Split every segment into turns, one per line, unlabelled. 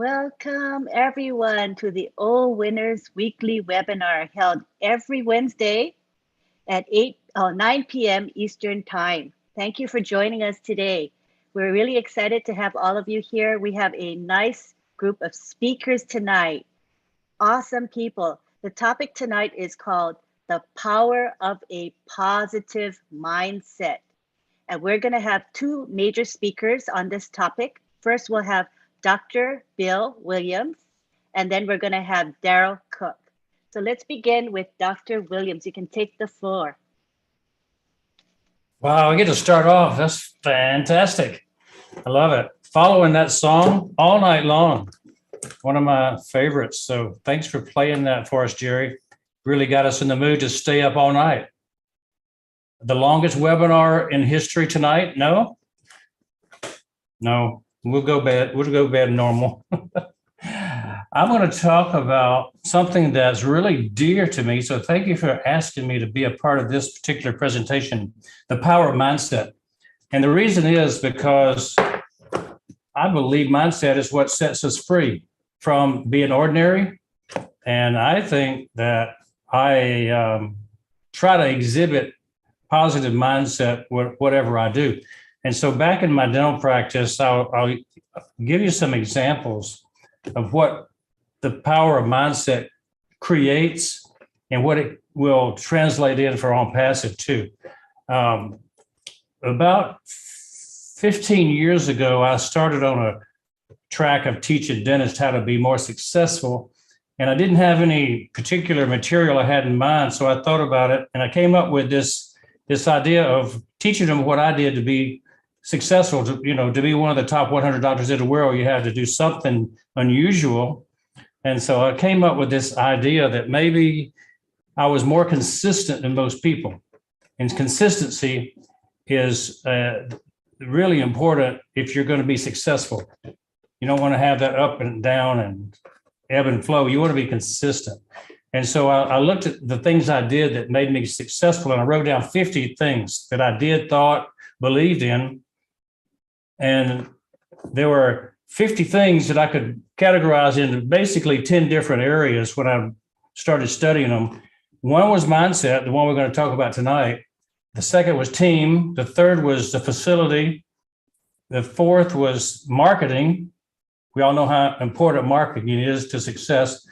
Welcome everyone to the OWinners weekly webinar held every Wednesday at 9 p.m. Eastern Time. Thank you for joining us today. We're really excited to have all of you here. We have a nice group of speakers tonight. Awesome people. The topic tonight is called The Power of a Positive Mindset. And we're going to have two major speakers on this topic. First, we'll have Dr. Bill Williams, and then we're going to have Daryl Cook. So let's begin with Dr. Williams. You can take the floor.
Wow, I get to start off. That's fantastic. I love it. Following that song all night long. One of my favorites. So thanks for playing that for us, Jerry. Really got us in the mood to stay up all night. The longest webinar in history tonight? No? No. We'll go bed normal. I'm going to talk about something that's really dear to me. So thank you for asking me to be a part of this particular presentation, the power of mindset. And the reason is because I believe mindset is what sets us free from being ordinary. And I think that I try to exhibit positive mindset whatever I do. And so back in my dental practice, I'll give you some examples of what the power of mindset creates and what it will translate in for on passive too. About 15 years ago, I started on a track of teaching dentists how to be more successful. And I didn't have any particular material I had in mind. So I thought about it and I came up with this idea of teaching them what I did to be successful. To be one of the top 100 doctors in the world, you have to do something unusual. And so I came up with this idea that maybe I was more consistent than most people. And consistency is really important if you're going to be successful. You don't want to have that up and down and ebb and flow. You want to be consistent. And so I looked at the things I did that made me successful, and I wrote down 50 things that I did, thought, believed in. And there were 50 things that I could categorize into basically 10 different areas when I started studying them. One was mindset, the one we're going to talk about tonight. The second was team. The third was the facility. The fourth was marketing. We all know how important marketing is to success.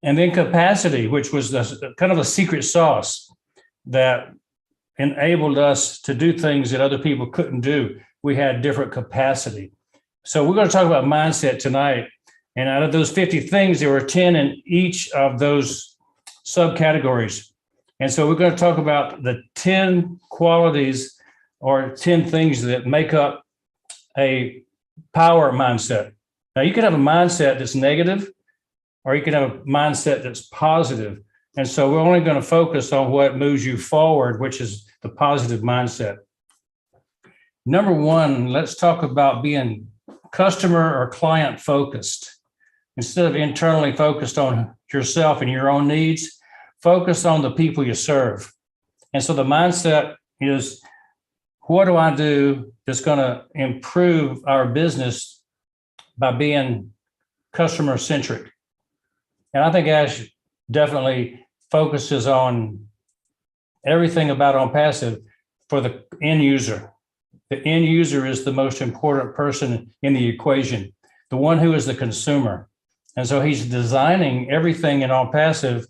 And then capacity, which was kind of a secret sauce that enabled us to do things that other people couldn't do. We had different capacity. So we're going to talk about mindset tonight. And out of those 50 things, there were 10 in each of those subcategories. And so we're going to talk about the 10 qualities or 10 things that make up a power mindset. Now, you can have a mindset that's negative, or you can have a mindset that's positive. And so we're only going to focus on what moves you forward, which is the positive mindset. Number one, let's talk about being customer or client focused. Instead of internally focused on yourself and your own needs, focus on the people you serve. And so the mindset is, what do I do that's going to improve our business by being customer centric? And I think Ash definitely focuses on everything about on passive for the end user. The end user is the most important person in the equation, the one who is the consumer. And so he's designing everything in on passive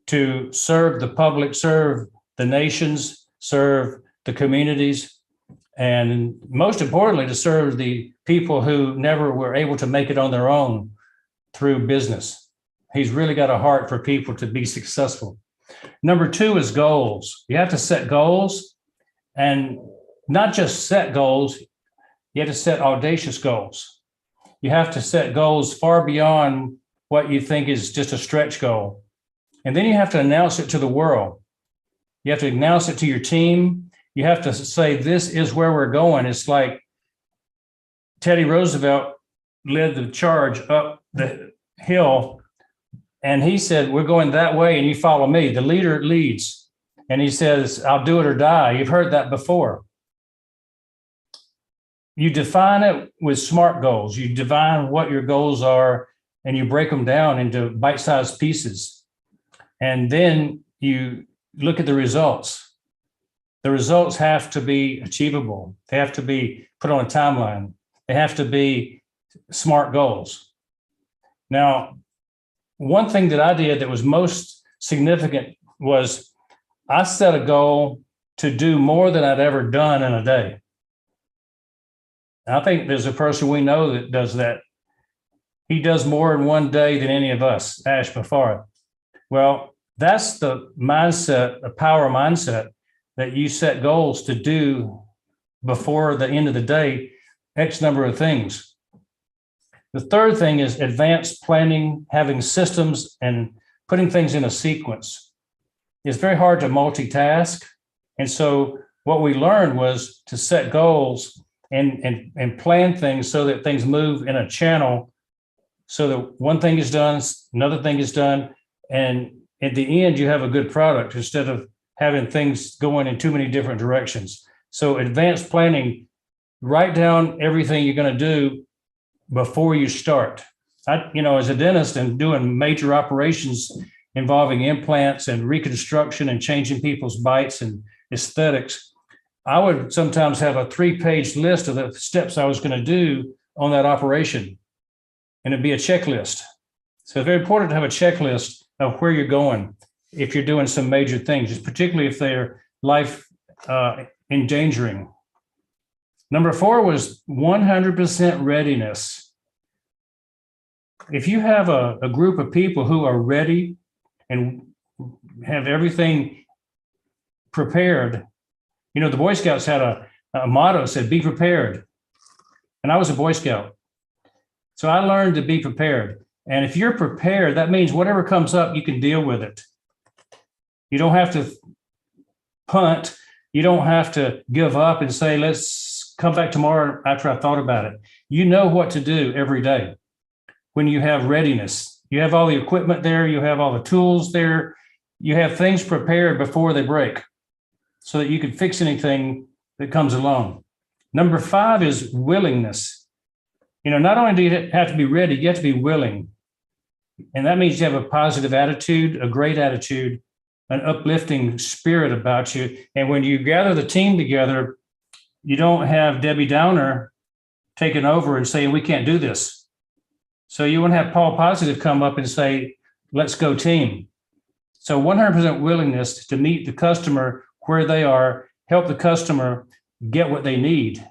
to serve the public, serve the nations, serve the communities, and most importantly, to serve the people who never were able to make it on their own through business. He's really got a heart for people to be successful. Number two is goals. You have to set goals, and not just set goals, you have to set audacious goals. You have to set goals far beyond what you think is just a stretch goal. And then you have to announce it to the world. You have to announce it to your team. You have to say, this is where we're going. It's like Teddy Roosevelt led the charge up the hill, and he said, we're going that way and you follow me. The leader leads. And he says, I'll do it or die. You've heard that before. you define it with SMART goals. You define what your goals are and you break them down into bite-sized pieces. And then you look at the results. The results have to be achievable. They have to be put on a timeline. They have to be SMART goals. Now, one thing that I did that was most significant was I set a goal to do more than I'd ever done in a day. I think there's a person we know that does that. He does more in one day than any of us, Ash Bafara. Well, that's the mindset, the power mindset, that you set goals to do before the end of the day, X number of things. The third thing is advanced planning, having systems and putting things in a sequence. It's very hard to multitask. And so what we learned was to set goals and plan things so that things move in a channel, so that one thing is done, another thing is done, and at the end you have a good product instead of having things going in too many different directions. So advanced planning, write down everything you're going to do before you start. As a dentist and doing major operations involving implants and reconstruction and changing people's bites and aesthetics, I would sometimes have a 3-page list of the steps I was going to do on that operation, and it'd be a checklist. So it's very important to have a checklist of where you're going if you're doing some major things, particularly if they're life endangering. Number 4 was 100% readiness. If you have a group of people who are ready and have everything prepared, the Boy Scouts had a motto that said, be prepared. And I was a Boy Scout. So I learned to be prepared. And if you're prepared, that means whatever comes up, you can deal with it. You don't have to punt. You don't have to give up and say, let's come back tomorrow after I've thought about it. You know what to do every day when you have readiness. You have all the equipment there. You have all the tools there. You have things prepared before they break so that you can fix anything that comes along. Number 5 is willingness. Not only do you have to be ready, you have to be willing. And that means you have a positive attitude, a great attitude, an uplifting spirit about you. And when you gather the team together, you don't have Debbie Downer taking over and saying, we can't do this. So you want to have Paul Positive come up and say, let's go team. So 100% willingness to meet the customer where they are, help the customer get what they need.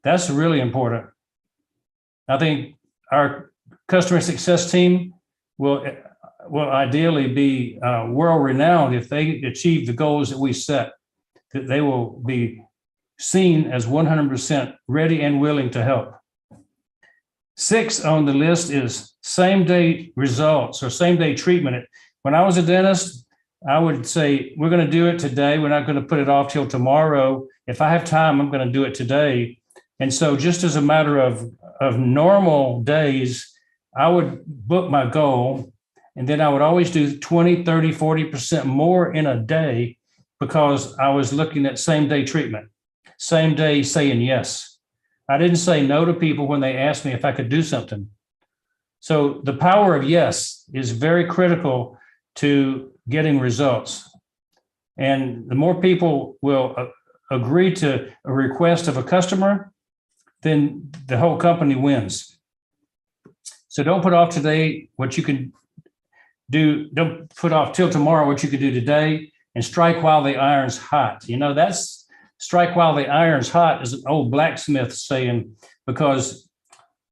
That's really important. I think our customer success team will ideally be world-renowned if they achieve the goals that we set, that they will be seen as 100% ready and willing to help. 6 on the list is same-day results or same-day treatment. When I was a dentist, I would say, we're going to do it today. We're not going to put it off till tomorrow. If I have time, I'm going to do it today. And so just as a matter of normal days, I would book my goal, and then I would always do 20, 30, 40% more in a day because I was looking at same-day treatment, same day saying yes. I didn't say no to people when they asked me if I could do something. So the power of yes is very critical to getting results. And the more people will agree to a request of a customer, then the whole company wins. So don't put off today what you can do. Don't put off till tomorrow what you can do today, and strike while the iron's hot. That's strike while the iron's hot is an old blacksmith saying, because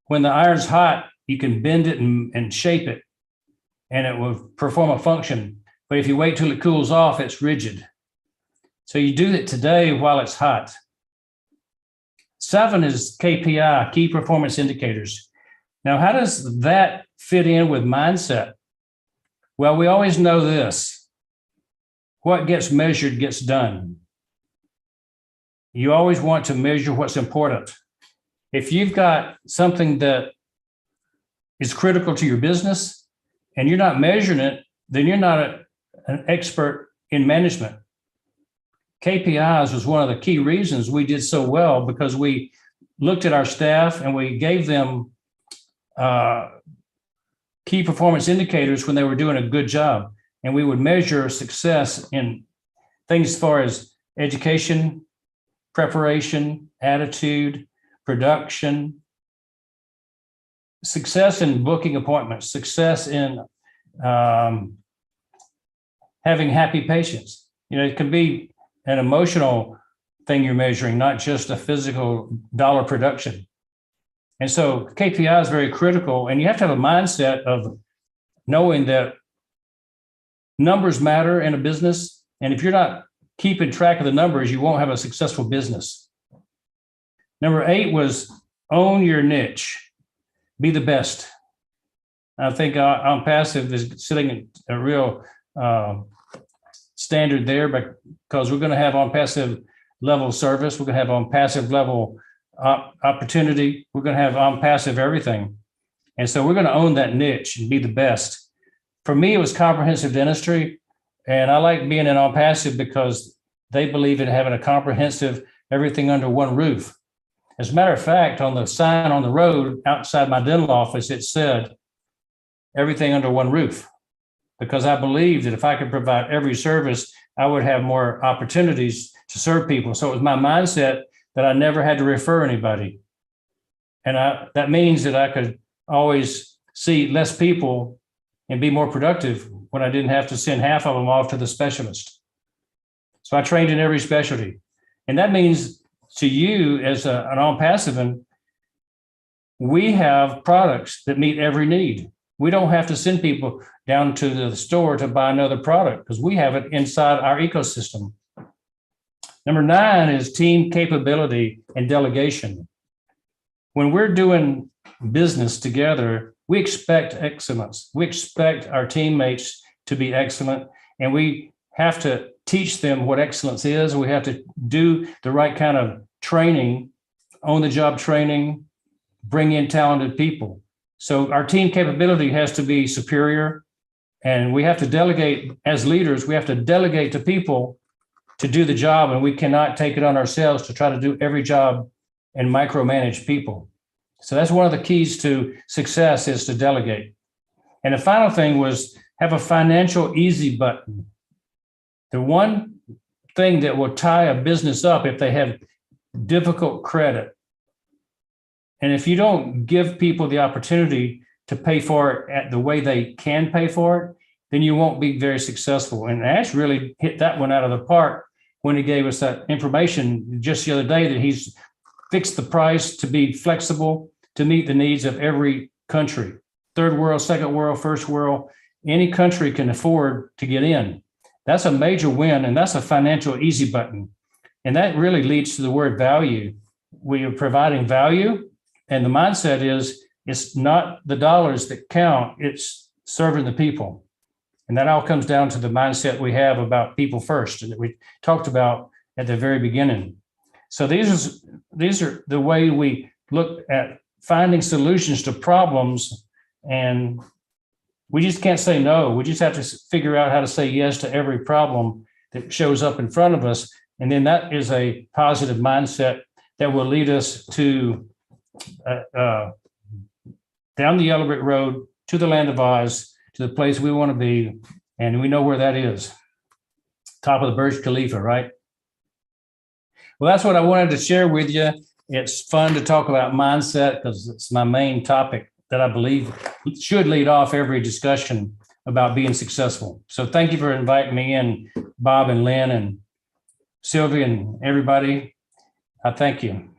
when the iron's hot, you can bend it and shape it, and it will perform a function. But if you wait till it cools off, it's rigid. So you do it today while it's hot. 7 is KPI, key performance indicators. Now, how does that fit in with mindset? Well, we always know this. What gets measured gets done. You always want to measure what's important. If you've got something that is critical to your business and you're not measuring it, then you're not an expert in management. KPIs was one of the key reasons we did so well, because we looked at our staff and we gave them key performance indicators when they were doing a good job. And we would measure success in things as far as education, preparation, attitude, production, success in booking appointments, success in having happy patients. It can be an emotional thing you're measuring, not just a physical dollar production. And so KPI is very critical, and you have to have a mindset of knowing that numbers matter in a business. And if you're not keeping track of the numbers, you won't have a successful business. Number 8 was own your niche, be the best. I think on passive is sitting at a real standard there, because we're going to have on passive level service, we're going to have on passive level opportunity, we're going to have on passive everything. And so we're going to own that niche and be the best. For me, it was comprehensive dentistry. And I like being in on passive because they believe in having a comprehensive everything under one roof. As a matter of fact, on the sign on the road outside my dental office, it said everything under one roof, because I believe that if I could provide every service, I would have more opportunities to serve people. So it was my mindset that I never had to refer anybody. And that means that I could always see less people and be more productive when I didn't have to send half of them off to the specialist. So I trained in every specialty. And that means to you as an on-passive, we have products that meet every need. We don't have to send people down to the store to buy another product because we have it inside our ecosystem. Number 9 is team capability and delegation. When we're doing business together, we expect excellence. We expect our teammates to be excellent, and we have to teach them what excellence is. We have to do the right kind of training, on-the-job training, bring in talented people. So our team capability has to be superior, and we have to delegate as leaders. We have to delegate to people to do the job, and we cannot take it on ourselves to try to do every job and micromanage people. So that's one of the keys to success, is to delegate. And the final thing was have a financial easy button. The one thing that will tie a business up if they have difficult credit. And if you don't give people the opportunity to pay for it at the way they can pay for it, then you won't be very successful. And Ash really hit that one out of the park when he gave us that information just the other day, that he's fixed the price to be flexible to meet the needs of every country. Third world, second world, first world, any country can afford to get in. That's a major win, and that's a financial easy button. And that really leads to the word value. We are providing value, and the mindset is it's not the dollars that count, it's serving the people. And that all comes down to the mindset we have about people first, and that we talked about at the very beginning. So these are the way we look at finding solutions to problems, and we just can't say no. We just have to figure out how to say yes to every problem that shows up in front of us. And then that is a positive mindset that will lead us to down the yellow brick road to the land of Oz, to the place we want to be. And we know where that is. Top of the Burj Khalifa, right? Well, that's what I wanted to share with you. It's fun to talk about mindset because it's my main topic that I believe should lead off every discussion about being successful. So thank you for inviting me in, Bob and Lynn and Sylvia and everybody. I thank you.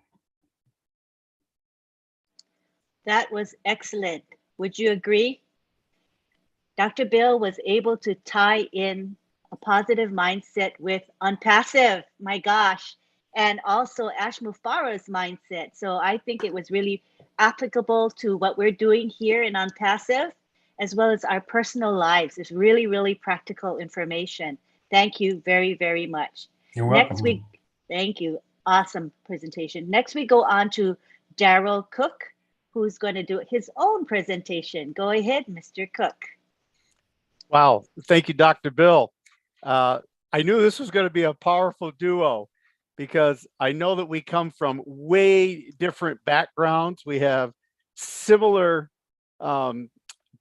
That was excellent. Would you agree? Dr. Bill was able to tie in a positive mindset with unpassive, my gosh, and also Ash Mufara's mindset. So I think it was really applicable to what we're doing here in Unpassive, as well as our personal lives. It's really, really practical information. Thank you very, very much.
You're welcome.
Next week, thank you. Awesome presentation. Next, we go on to Daryl Cook, who's going to do his own presentation. Go ahead, Mr. Cook.
Wow. Thank you, Dr. Bill. I knew this was going to be a powerful duo.
because I know that we come from way different backgrounds. We have similar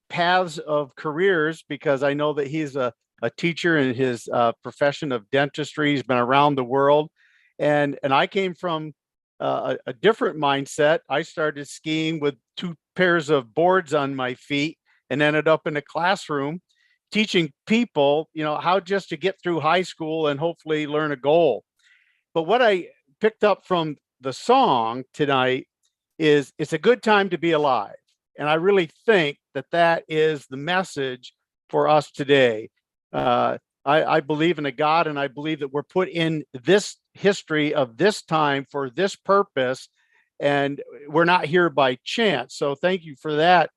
paths of careers, because I know that he's a teacher in his profession of dentistry. He's been around the world. And I came from a different mindset. I started skiing with 2 pairs of boards on my feet and ended up in a classroom teaching people, how just to get through high school and hopefully learn a goal. But what I picked up from the song tonight is it's a good time to be alive. And I really think that that is the message for us today. I believe in a God, and I believe that we're put in this history of this time for this purpose, and we're not here by chance. So thank you for that.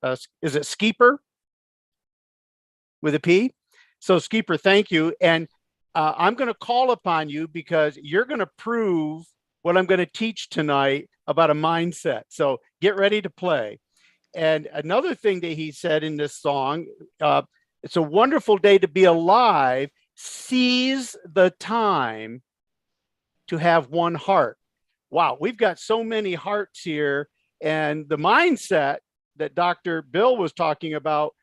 Is it Skeeper with a P? So Skeeper, thank you. And I'm going to call upon you because you're going to prove what I'm going to teach tonight about a mindset. So get ready to play. And another thing that he said in this song, it's a wonderful day to be alive. Seize the time to have one heart. Wow, we've got so many hearts here. And the mindset that Dr. Bill was talking about,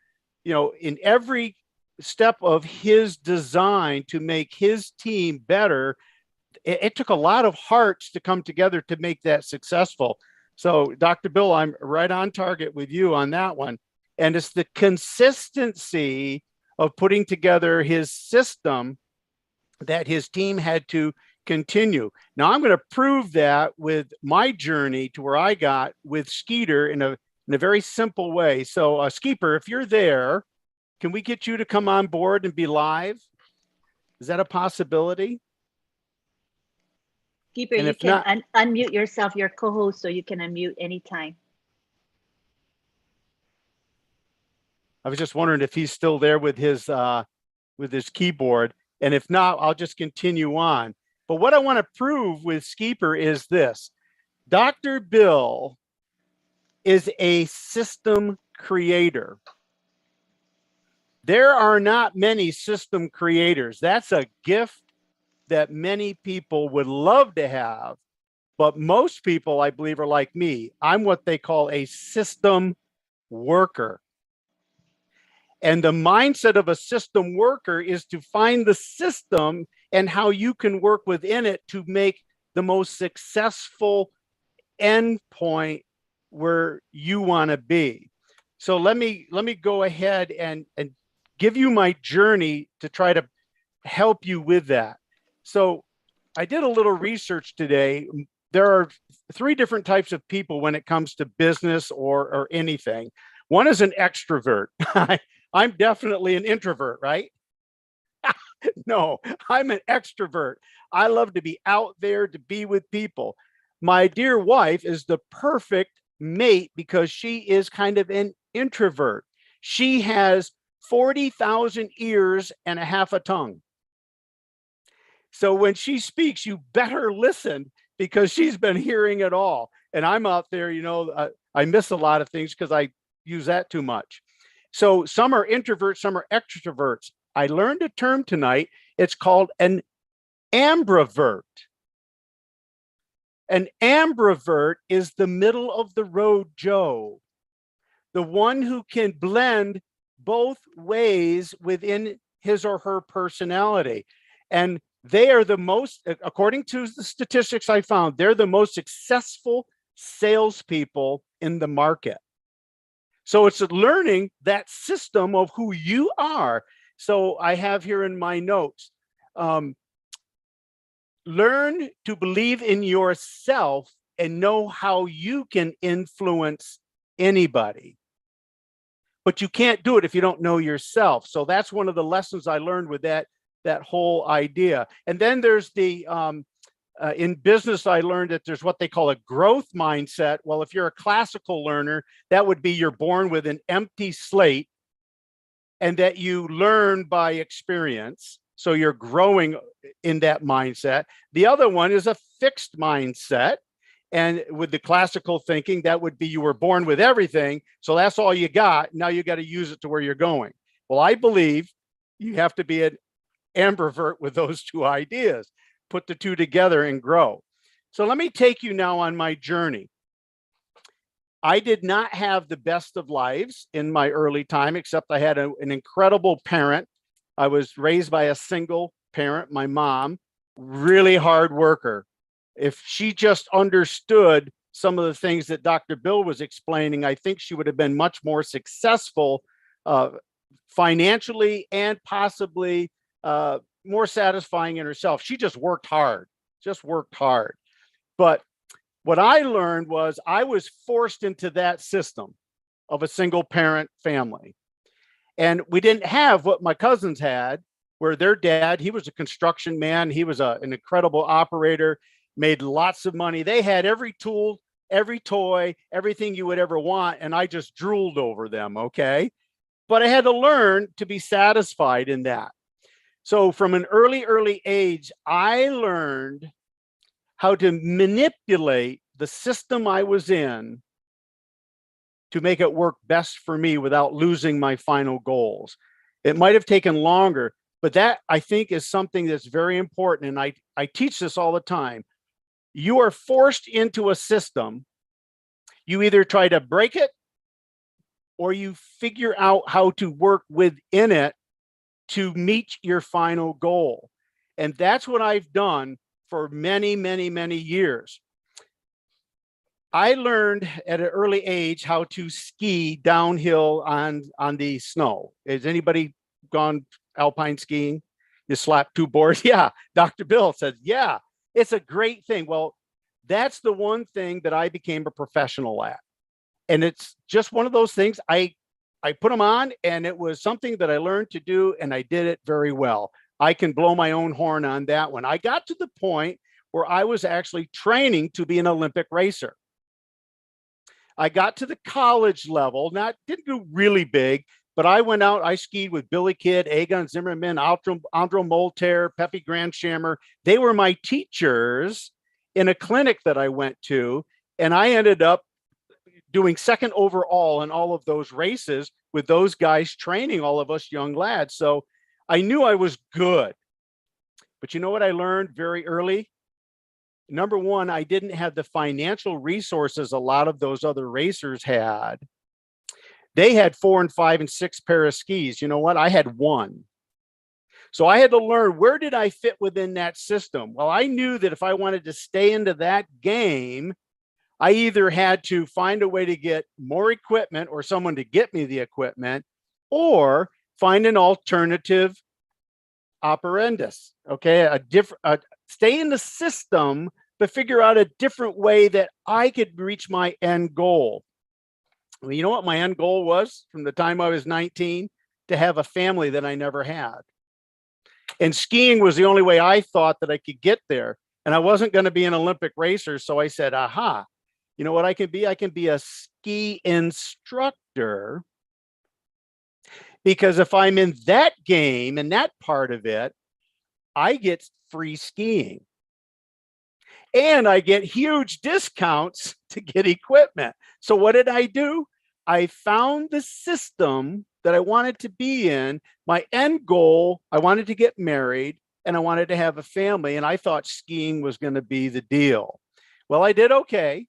in every step of his design to make his team better, it took a lot of hearts to come together to make that successful. So Dr. Bill, I'm right on target with you on that one. And it's the consistency of putting together his system that his team had to continue. Now I'm going to prove that with my journey to where I got with Skeeter in a very simple way. So Skeeper, if you're there, can we get you to come on board and be live? Is that a possibility?
Keeper, you can unmute yourself, your co-host, so you can unmute anytime.
I was just wondering if he's still there with his keyboard. And if not, I'll just continue on. But what I want to prove with Skeeper is this. Dr. Bill is a system creator. There are not many system creators. That's a gift that many people would love to have. But most people, I believe, are like me. I'm what they call a system worker. And the mindset of a system worker is to find the system and how you can work within it to make the most successful end point where you want to be. So let me go ahead and give you my journey to try to help you with that. So I did a little research today. There are 3 different types of people when it comes to business or anything. One is an extrovert. I'm definitely an introvert, right? No, I'm an extrovert. I love to be out there, to be with people. My dear wife is the perfect mate because she is kind of an introvert. She has 40,000 ears and a half a tongue. So when she speaks, you better listen because she's been hearing it all. And I'm out there, I miss a lot of things because I use that too much. So some are introverts, some are extroverts. I learned a term tonight. It's called an ambivert. An ambivert is the middle of the road Joe, the one who can blend both ways within his or her personality. And they are the most, according to the statistics I found, they're the most successful salespeople in the market. So it's learning that system of who you are. So I have here in my notes, learn to believe in yourself and know how you can influence anybody. But you can't do it if you don't know yourself. So that's one of the lessons I learned with that whole idea. And then there's the, in business, I learned that there's what they call a growth mindset. Well, if you're a classical learner, that would be you're born with an empty slate and that you learn by experience. So you're growing in that mindset. The other one is a fixed mindset. And with the classical thinking, that would be you were born with everything. So that's all you got. Now you got to use it to where you're going. Well, I believe you have to be an ambivert with those 2 ideas. put the two together and grow. So let me take you now on my journey. I did not have the best of lives in my early time, except I had an incredible parent. I was raised by a single parent, my mom, really hard worker. If she just understood some of the things that Dr. Bill was explaining, I think she would have been much more successful financially and possibly more satisfying in herself. She just worked hard, But what I learned was I was forced into that system of a single parent family. And we didn't have what my cousins had, where their dad, he was a construction man. He was an incredible operator, made lots of money. They had every tool, every toy, everything you would ever want. And I just drooled over them, okay? But I had to learn to be satisfied in that. So from an early age, I learned how to manipulate the system I was in to make it work best for me without losing my final goals. It might have taken longer, but that I think is something that's very important. And I teach this all the time. You are forced into a system. You either try to break it or you figure out how to work within it to meet your final goal. And that's what I've done for many, many, many years. I learned at an early age how to ski downhill on the snow. Has anybody gone alpine skiing? You slap two boards? Yeah, Dr. Bill says, yeah, it's a great thing. Well, that's the one thing that I became a professional at. And it's just one of those things. I put them on, and it was something that I learned to do, and I did it very well. I can blow my own horn on that one. I got to the point where I was actually training to be an Olympic racer. I got to the college level, didn't do really big, but I went out, I skied with Billy Kidd, Egon Zimmerman, Andro Molter, Pepe Grandshammer. They were my teachers in a clinic that I went to, and I ended up doing second overall in all of those races with those guys training all of us young lads. So I knew I was good. But you know what I learned very early? Number one, I didn't have the financial resources a lot of those other racers had. They had 4 and 5 and 6 pair of skis. You know what? I had one. So I had to learn, where did I fit within that system? Well, I knew that if I wanted to stay into that game, I either had to find a way to get more equipment or someone to get me the equipment, or find an alternative operandus. Okay, stay in the system, but figure out a different way that I could reach my end goal. Well, you know what my end goal was from the time I was 19? To have a family that I never had. And skiing was the only way I thought that I could get there. And I wasn't going to be an Olympic racer. So I said, aha, you know what I can be? I can be a ski instructor. Because if I'm in that game and that part of it, I get free skiing. And I get huge discounts to get equipment. So what did I do? I found the system that I wanted to be in. My end goal, I wanted to get married and I wanted to have a family. And I thought skiing was going to be the deal. Well, I did okay.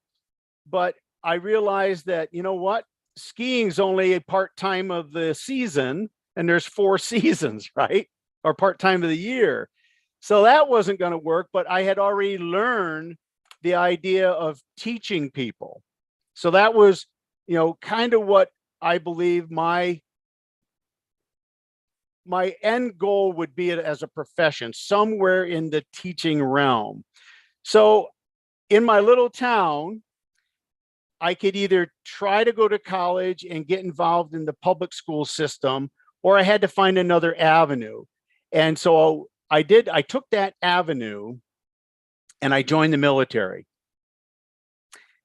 But I realized that, you know what? Skiing's only a part-time of the season, and there's 4 seasons, right? Or part-time of the year. So that wasn't going to work, but I had already learned the idea of teaching people. So that was, you know, kind of what I believe my end goal would be as a profession, somewhere in the teaching realm. So in my little town, I could either try to go to college and get involved in the public school system, or I had to find another avenue. And so I took that avenue and I joined the military.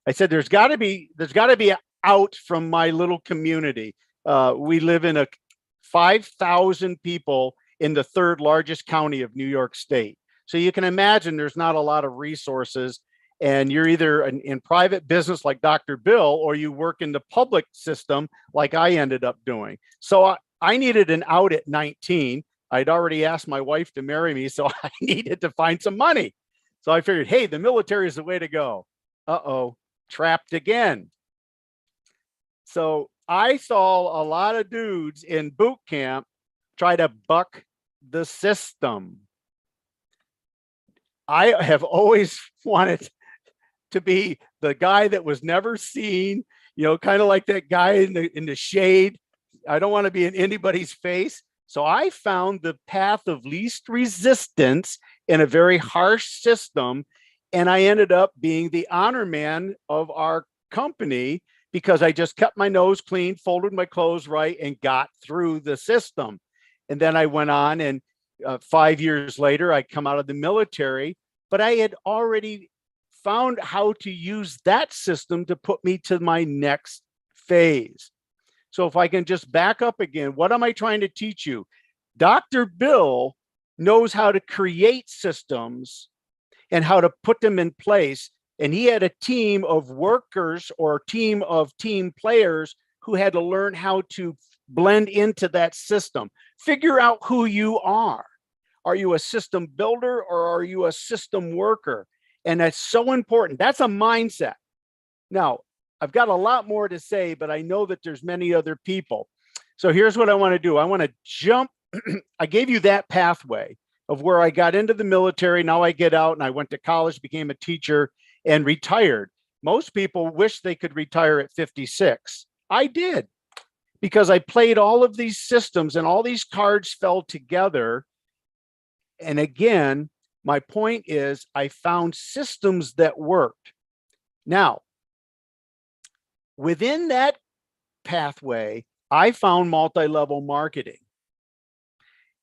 I said, there's got to be out from my little community. We live in 5,000 people in the 3rd largest county of New York State. So you can imagine there's not a lot of resources. And you're either in private business like Dr. Bill, or you work in the public system like I ended up doing. So I needed an out at 19. I'd already asked my wife to marry me, so I needed to find some money. So I figured, hey, the military is the way to go. Uh-oh, trapped again. So I saw a lot of dudes in boot camp try to buck the system. I have always wanted to be the guy that was never seen, kind of like that guy in the shade. I don't want to be in anybody's face. So I found the path of least resistance in a very harsh system. And I ended up being the honor man of our company because I just kept my nose clean, folded my clothes right, and got through the system. And then I went on, and 5 years later, I come out of the military, but I had already found how to use that system to put me to my next phase. So if I can just back up again, what am I trying to teach you? Dr. Bill knows how to create systems and how to put them in place. And he had a team of workers or a team of team players who had to learn how to blend into that system. Figure out who you are. Are you a system builder or are you a system worker? And that's so important. That's a mindset. Now, I've got a lot more to say, but I know that there's many other people. So here's what I want to do. I want to jump. I gave you that pathway of where I got into the military. Now I get out and I went to college, became a teacher, and retired. Most people wish they could retire at 56. I did, because I played all of these systems and all these cards fell together. And again, my point is I found systems that worked. Now, within that pathway, I found multi-level marketing.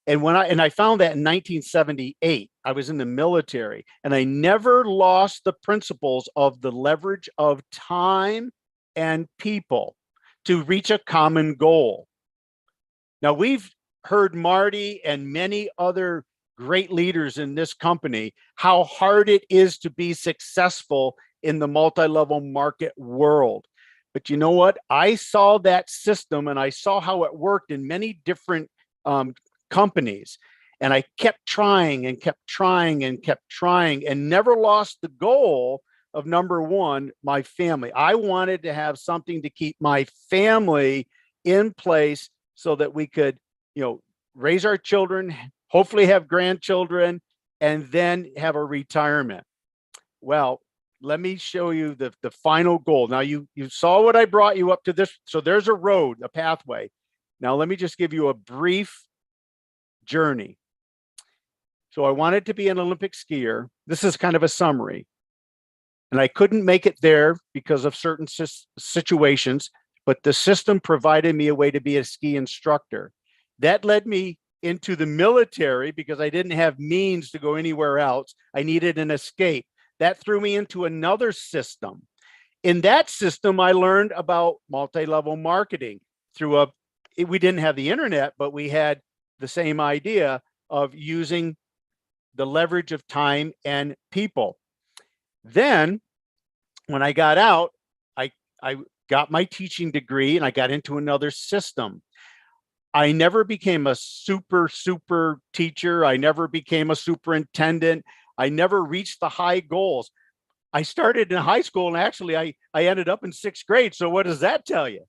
And I found that in 1978, I was in the military, and I never lost the principles of the leverage of time and people to reach a common goal. Now, we've heard Marty and many other great leaders in this company how hard it is to be successful in the multi-level market world. But you know what? I saw that system and I saw how it worked in many different companies. And I kept trying and kept trying and kept trying and never lost the goal of number one, my family. I wanted to have something to keep my family in place so that we could, raise our children, hopefully have grandchildren, and then have a retirement. Well, let me show you the final goal. Now you saw what I brought you up to this. So there's a road, a pathway. Now let me just give you a brief journey. So I wanted to be an Olympic skier. This is kind of a summary. And I couldn't make it there because of certain situations, but the system provided me a way to be a ski instructor. That led me into the military because I didn't have means to go anywhere else. I needed an escape. That threw me into another system. In that system, I learned about multi-level marketing through we didn't have the internet, but we had the same idea of using the leverage of time and people. Then when I got out, I got my teaching degree and I got into another system. I never became a super teacher. I never became a superintendent. I never reached the high goals. I started in high school and actually I ended up in 6th grade. So what does that tell you?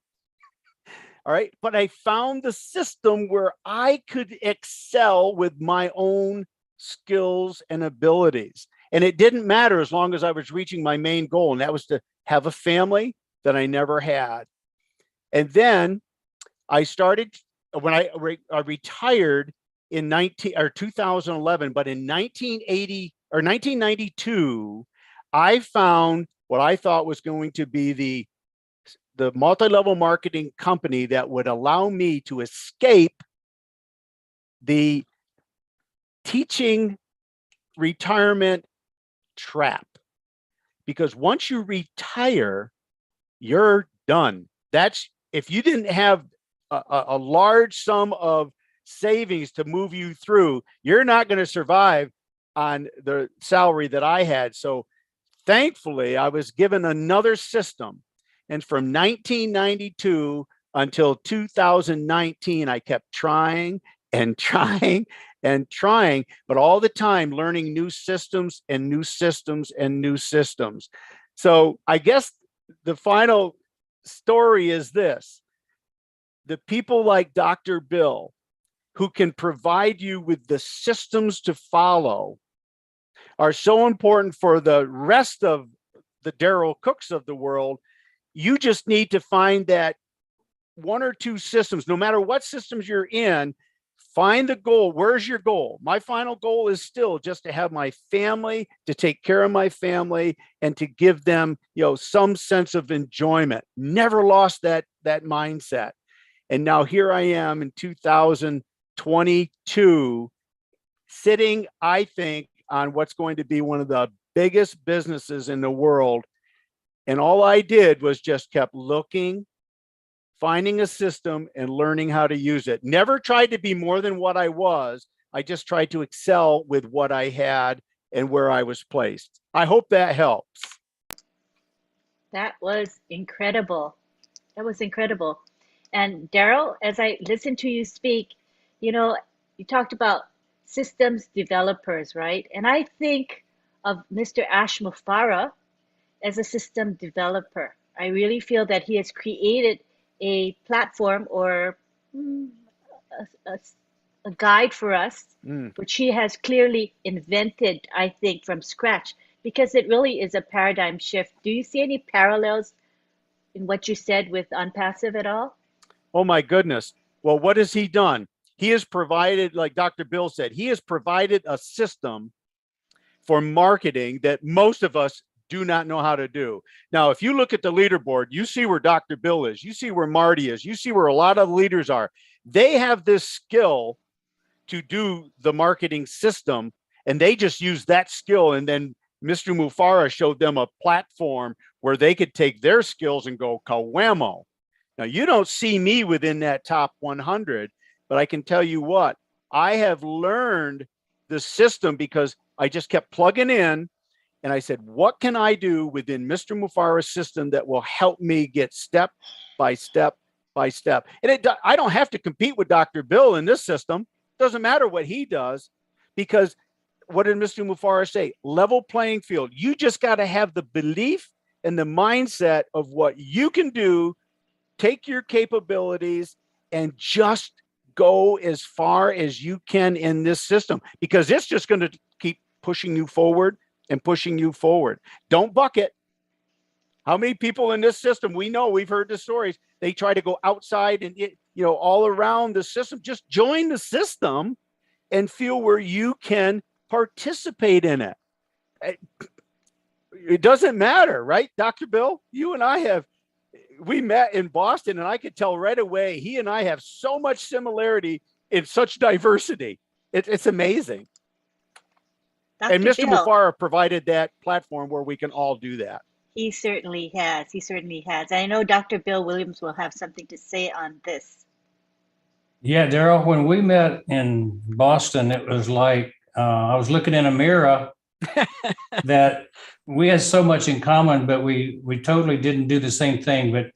All right. But I found the system where I could excel with my own skills and abilities. And it didn't matter as long as I was reaching my main goal. And that was to have a family that I never had. And then I started when I retired in 2011, but in 1992, I found what I thought was going to be the multi-level marketing company that would allow me to escape the teaching retirement trap. Because once you retire, you're done. That's if you didn't have a large sum of savings to move you through, you're not going to survive on the salary that I had. So thankfully, I was given another system. And from 1992 until 2019, I kept trying and trying and trying, but all the time learning new systems and new systems and new systems. So I guess the final story is this: the people like Dr. Bill, who can provide you with the systems to follow, are so important for the rest of the Daryl Cooks of the world. You just need to find that one or two systems, no matter what systems you're in. Find the goal. Where's your goal? My final goal is still just to have my family, to take care of my family, and to give them, some sense of enjoyment. Never lost that mindset. And now here I am in 2022, sitting, I think, on what's going to be one of the biggest businesses in the world. And all I did was just kept looking, finding a system, and learning how to use it. Never tried to be more than what I was. I just tried to excel with what I had and where I was placed. I hope that helps.
That was incredible. That was incredible. And Daryl, as I listened to you speak, you talked about systems developers, right? And I think of Mr. Ash Mufareh as a system developer. I really feel that he has created a platform or a guide for us, which he has clearly invented, I think, from scratch, because it really is a paradigm shift. Do you see any parallels in what you said with Unpassive at all?
Oh my goodness. Well, what has he done? He has provided, like Dr. Bill said, he has provided a system for marketing that most of us do not know how to do. Now, if you look at the leaderboard, you see where Dr. Bill is, you see where Marty is, you see where a lot of leaders are. They have this skill to do the marketing system, and they just use that skill. And then Mr. Mufareh showed them a platform where they could take their skills and go kawamo. Now, you don't see me within that top 100, but I can tell you what, I have learned the system because I just kept plugging in. And I said, what can I do within Mr. Mufareh's system that will help me get step by step by step? And I don't have to compete with Dr. Bill in this system. Doesn't matter what he does, because what did Mr. Mufareh say? Level playing field. You just got to have the belief and the mindset of what you can do, take your capabilities, and just go as far as you can in this system, because it's just going to keep pushing you forward and pushing you forward. Don't bucket. How many people in this system, we know, we've heard the stories, they try to go outside and all around the system. Just join the system and feel where you can participate in it. It doesn't matter, right, Dr. Bill? You and we met in Boston, and I could tell right away he and I have so much similarity in such diversity. It's amazing.
Dr.
And Mr.
Bill,
Mufareh provided that platform where we can all do that.
he certainly has. He certainly has. I know Dr. Bill Williams will have something to say on this.
Yeah, Daryl, when we met in Boston, it was like I was looking in a mirror that we had so much in common, but we totally didn't do the same thing. But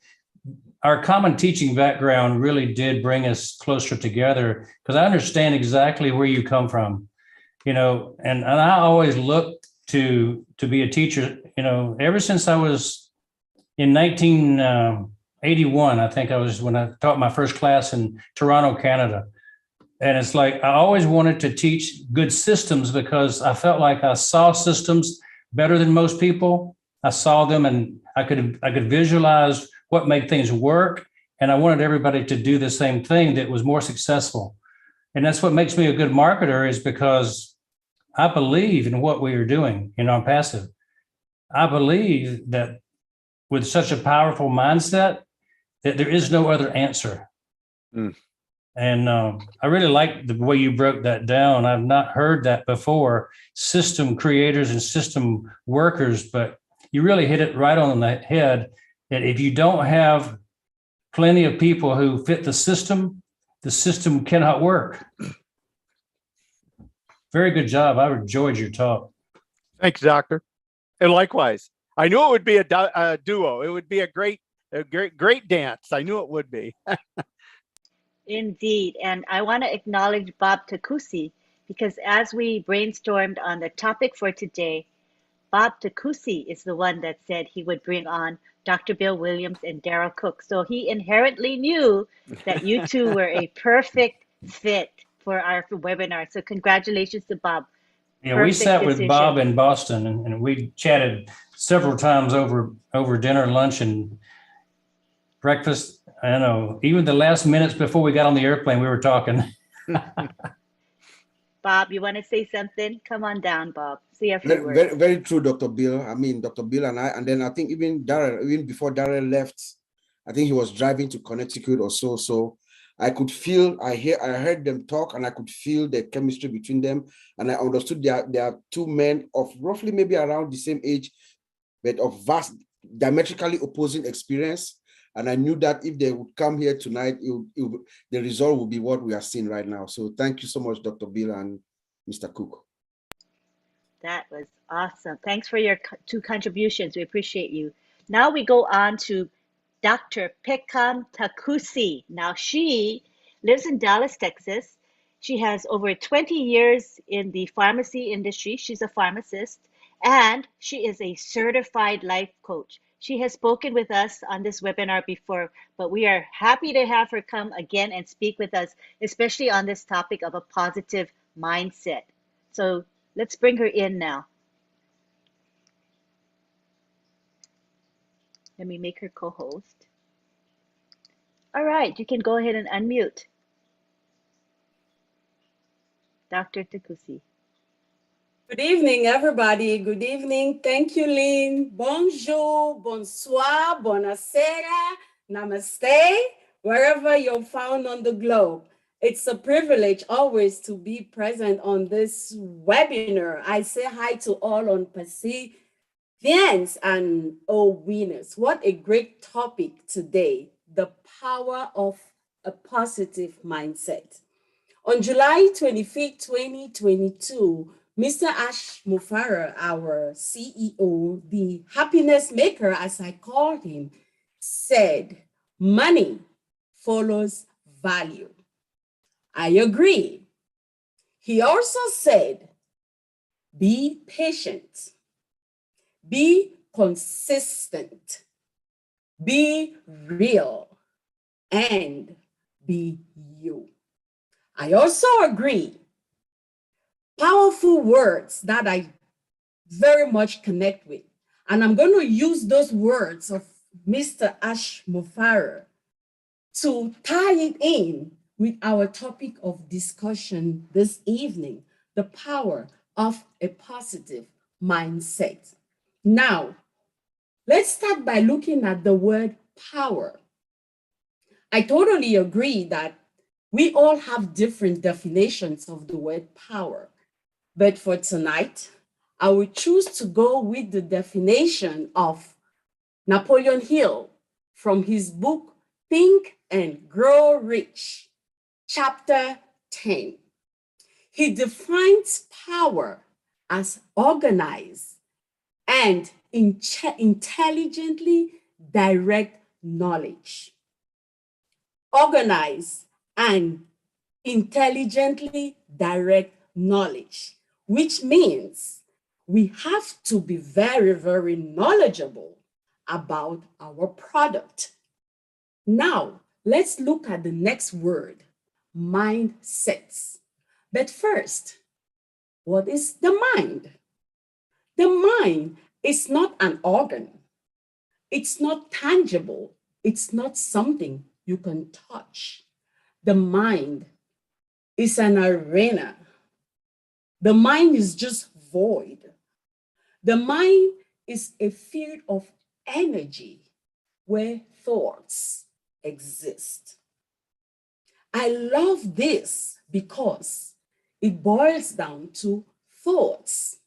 our common teaching background really did bring us closer together, because I understand exactly where you come from, and I always looked to be a teacher, ever since I was in 1981, I think I was, when I taught my first class in Toronto, Canada. And it's like, I always wanted to teach good systems because I felt like I saw systems better than most people. I saw them and I could visualize what made things work. And I wanted everybody to do the same thing that was more successful. And that's what makes me a good marketer, is because I believe in what we are doing in Unpassive. I believe that with such a powerful mindset, that there is no other answer. And I really like the way you broke that down. I've not heard that before, system creators and system workers, but you really hit it right on the head, that if you don't have plenty of people who fit the system cannot work. Very good job. I enjoyed your talk.
Thanks, Doctor. And likewise, I knew it would be a duo. It would be a great dance. I knew it would be.
Indeed. And I want to acknowledge Bob Takusi because as we brainstormed on the topic for today, Bob Takusi is the one that said he would bring on Dr. Bill Williams and Daryl Cook. So he inherently knew that you two were a perfect fit for our webinar. So congratulations to Bob.
Yeah, we
Perfect
sat with
decision.
Bob in Boston and we chatted several times over dinner, lunch, and breakfast. I don't know, even the last minutes before we got on the airplane, we were talking.
Bob, you want to say something? Come on down, Bob. Say a few words.
Very, very true, Dr. Bill. I mean, Dr. Bill and I, and then I think even Darrell, even before Darrell left, I think he was driving to Connecticut or so. So I could feel, I heard them talk, and I could feel the chemistry between them. And I understood there are two men of roughly maybe around the same age, but of vast, diametrically opposing experience. And I knew that if they would come here tonight, the result would be what we are seeing right now. So thank you so much, Dr. Bill and Mr. Cook.
That was awesome. Thanks for your two contributions. We appreciate you. Now we go on to Dr. Pekam Takusi. Now she lives in Dallas, Texas. She has over 20 years in the pharmacy industry. She's a pharmacist and she is a certified life coach. She has spoken with us on this webinar before, but we are happy to have her come again and speak with us, especially on this topic of a positive mindset. So let's bring her in now. Let me make her co-host. All right, you can go ahead and unmute. Dr. Takusi.
Good evening, everybody. Good evening. Thank you, Lynn. Bonjour, bonsoir, buonasera, namaste, wherever you're found on the globe. It's a privilege always to be present on this webinar. I say hi to all on Pacifians and OWinners. What a great topic today, the power of a positive mindset. On July 25th, 2022, Mr. Ash Mufareh, our CEO, the happiness maker, as I call him, said, money follows value. I agree. He also said, be patient, be consistent, be real, and be you. I also agree. Powerful words that I very much connect with. And I'm going to use those words of Mr. Ash Mufareh to tie it in with our topic of discussion this evening, the power of a positive mindset. Now, let's start by looking at the word power. I totally agree that we all have different definitions of the word power. But for tonight, I will choose to go with the definition of Napoleon Hill from his book, Think and Grow Rich, chapter 10. He defines power as organized and intelligently direct knowledge. Organize and intelligently direct knowledge, which means we have to be very, very knowledgeable about our product. Now, let's look at the next word, mindsets. But first, what is the mind? The mind is not an organ. It's not tangible. It's not something you can touch. The mind is an arena. The mind is just void. The mind is a field of energy where thoughts exist. I love this because it boils down to thoughts.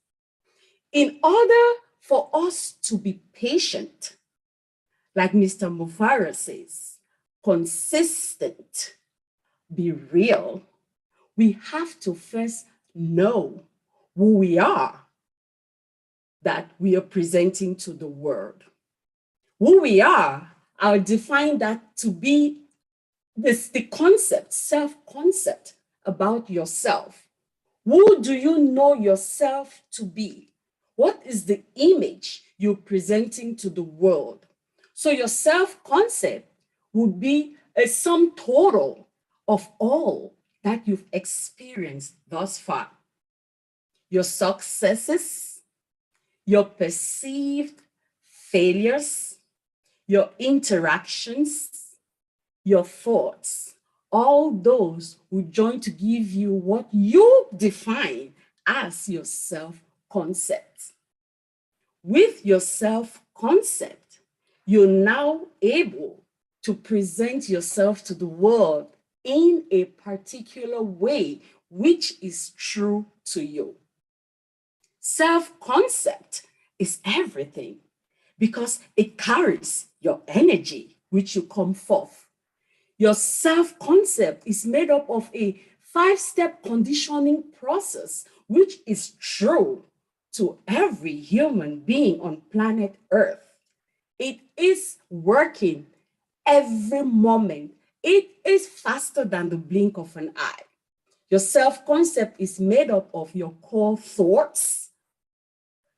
In order for us to be patient, like Mr. Mufareh says, consistent, be real, we have to first know who we are that we are presenting to the world. Who we are, I'll define that to be the concept, self-concept about yourself. Who do you know yourself to be? What is the image you're presenting to the world? So your self-concept would be a sum total of all that you've experienced thus far. Your successes, your perceived failures, your interactions, your thoughts, all those will join to give you what you define as your self-concept. With your self-concept, you're now able to present yourself to the world in a particular way, which is true to you. Self-concept is everything because it carries your energy, which you come forth. Your self-concept is made up of a 5-step conditioning process, which is true to every human being on planet Earth. It is working every moment. It is faster than the blink of an eye. Your self-concept is made up of your core thoughts,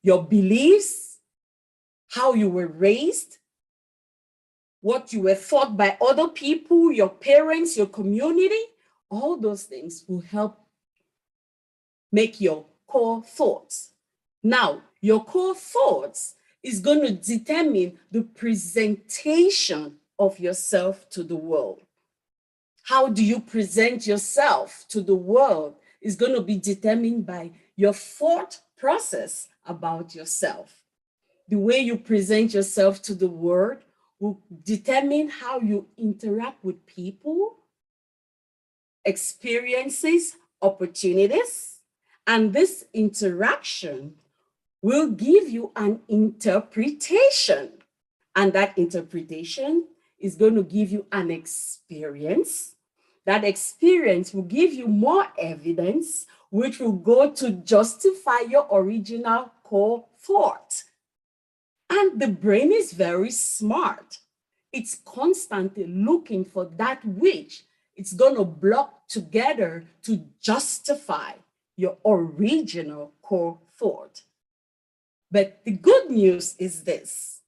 your beliefs, how you were raised, what you were taught by other people, your parents, your community. All those things will help make your core thoughts. Now, your core thoughts is going to determine the presentation of yourself to the world. How do you present yourself to the world is going to be determined by your thought process about yourself. The way you present yourself to the world will determine how you interact with people, experiences, opportunities, and this interaction will give you an interpretation. And that interpretation is going to give you an experience. That experience will give you more evidence, which will go to justify your original core thought. And the brain is very smart. It's constantly looking for that which it's going to block together to justify your original core thought. But the good news is this.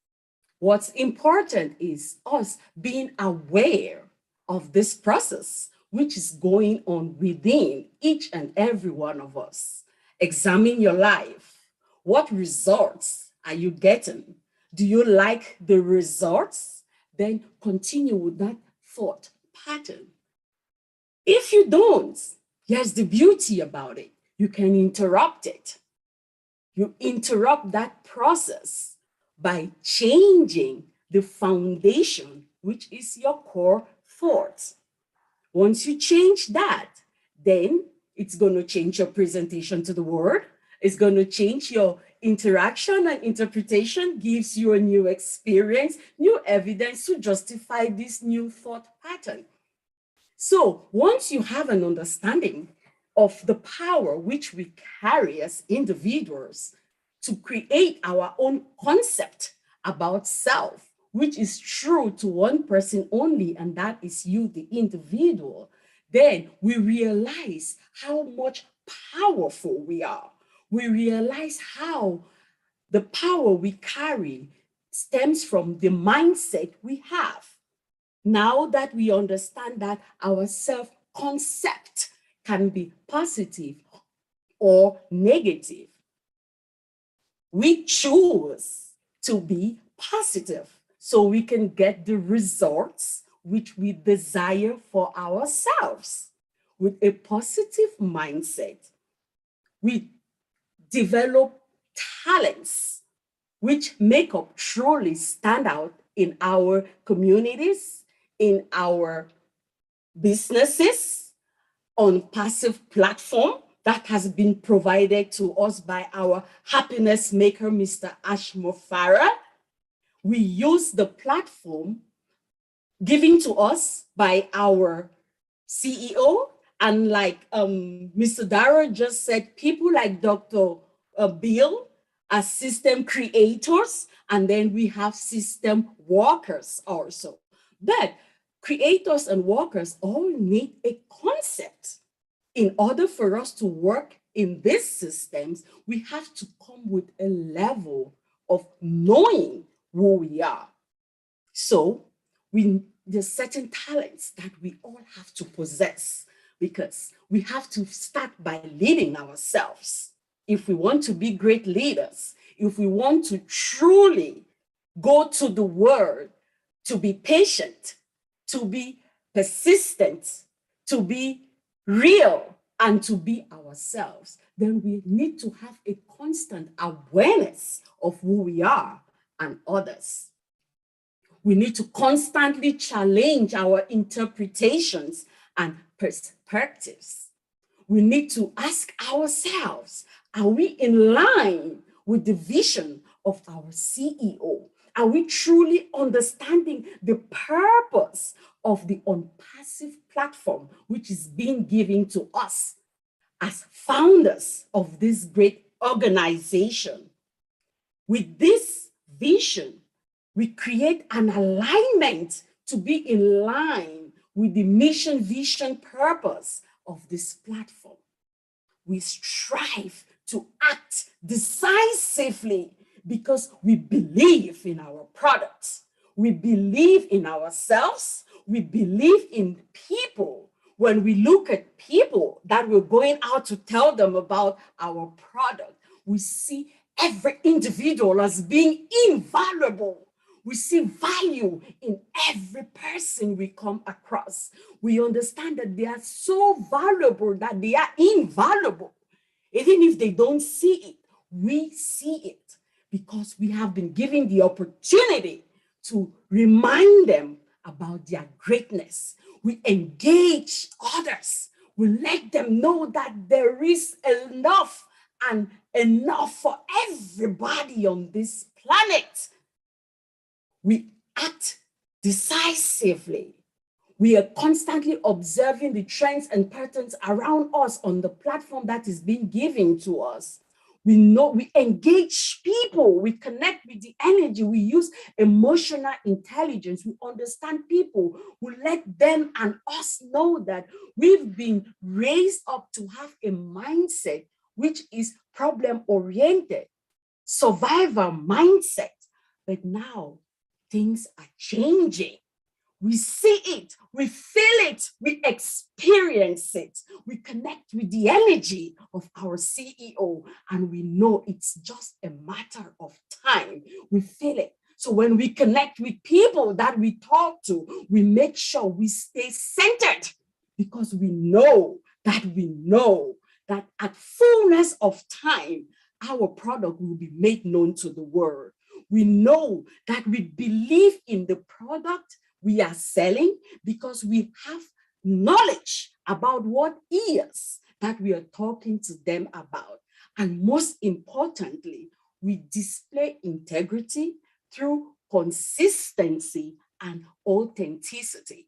What's important is us being aware of this process, which is going on within each and every one of us. Examine your life. What results are you getting? Do you like the results? Then continue with that thought pattern. If you don't, here's the beauty about it. You can interrupt it. You interrupt that process by changing the foundation, which is your core thoughts. Once you change that, then it's going to change your presentation to the world. It's going to change your interaction, and interpretation gives you a new experience, new evidence to justify this new thought pattern. So once you have an understanding of the power which we carry as individuals to create our own concept about self, which is true to one person only, and that is you, the individual, then we realize how much powerful we are. We realize how the power we carry stems from the mindset we have. Now that we understand that our self-concept can be positive or negative, we choose to be positive so we can get the results which we desire for ourselves. With a positive mindset, we develop talents which make up truly stand out in our communities, in our businesses, on passive platform that has been provided to us by our happiness maker, Mr. Ashmo Farah. We use the platform given to us by our CEO, and like Mr. Dara just said, people like Dr. Bill are system creators, and then we have system workers also. But creators and workers all need a concept. In order for us to work in these systems, we have to come with a level of knowing who we are. So there's certain talents that we all have to possess, because we have to start by leading ourselves. If we want to be great leaders, if we want to truly go to the word, to be patient, to be persistent, to be real, and to be ourselves, then we need to have a constant awareness of who we are and others. We need to constantly challenge our interpretations and perspectives. We need to ask ourselves, are we in line with the vision of our CEO? Are we truly understanding the purpose of the Unpassive platform, which is being given to us as founders of this great organization? With this vision, we create an alignment to be in line with the mission, vision, purpose of this platform. We strive to act decisively because we believe in our products. We believe in ourselves. We believe in people. When we look at people that we're going out to tell them about our product, we see every individual as being invaluable. We see value in every person we come across. We understand that they are so valuable that they are invaluable. Even if they don't see it, we see it because we have been given the opportunity to remind them about their greatness. We engage others. We let them know that there is enough and enough for everybody on this planet. We act decisively. We are constantly observing the trends and patterns around us on the platform that is being given to us. We know, we engage people, we connect with the energy, we use emotional intelligence, we understand people, we let them and us know that we've been raised up to have a mindset which is problem-oriented, survivor mindset. But now things are changing. We see it, we feel it, we experience it. We connect with the energy of our CEO, and we know it's just a matter of time. We feel it. So when we connect with people that we talk to, we make sure we stay centered, because we know that at fullness of time, our product will be made known to the world. We know that we believe in the product we are selling because we have knowledge about what is that we are talking to them about. And most importantly, we display integrity through consistency and authenticity.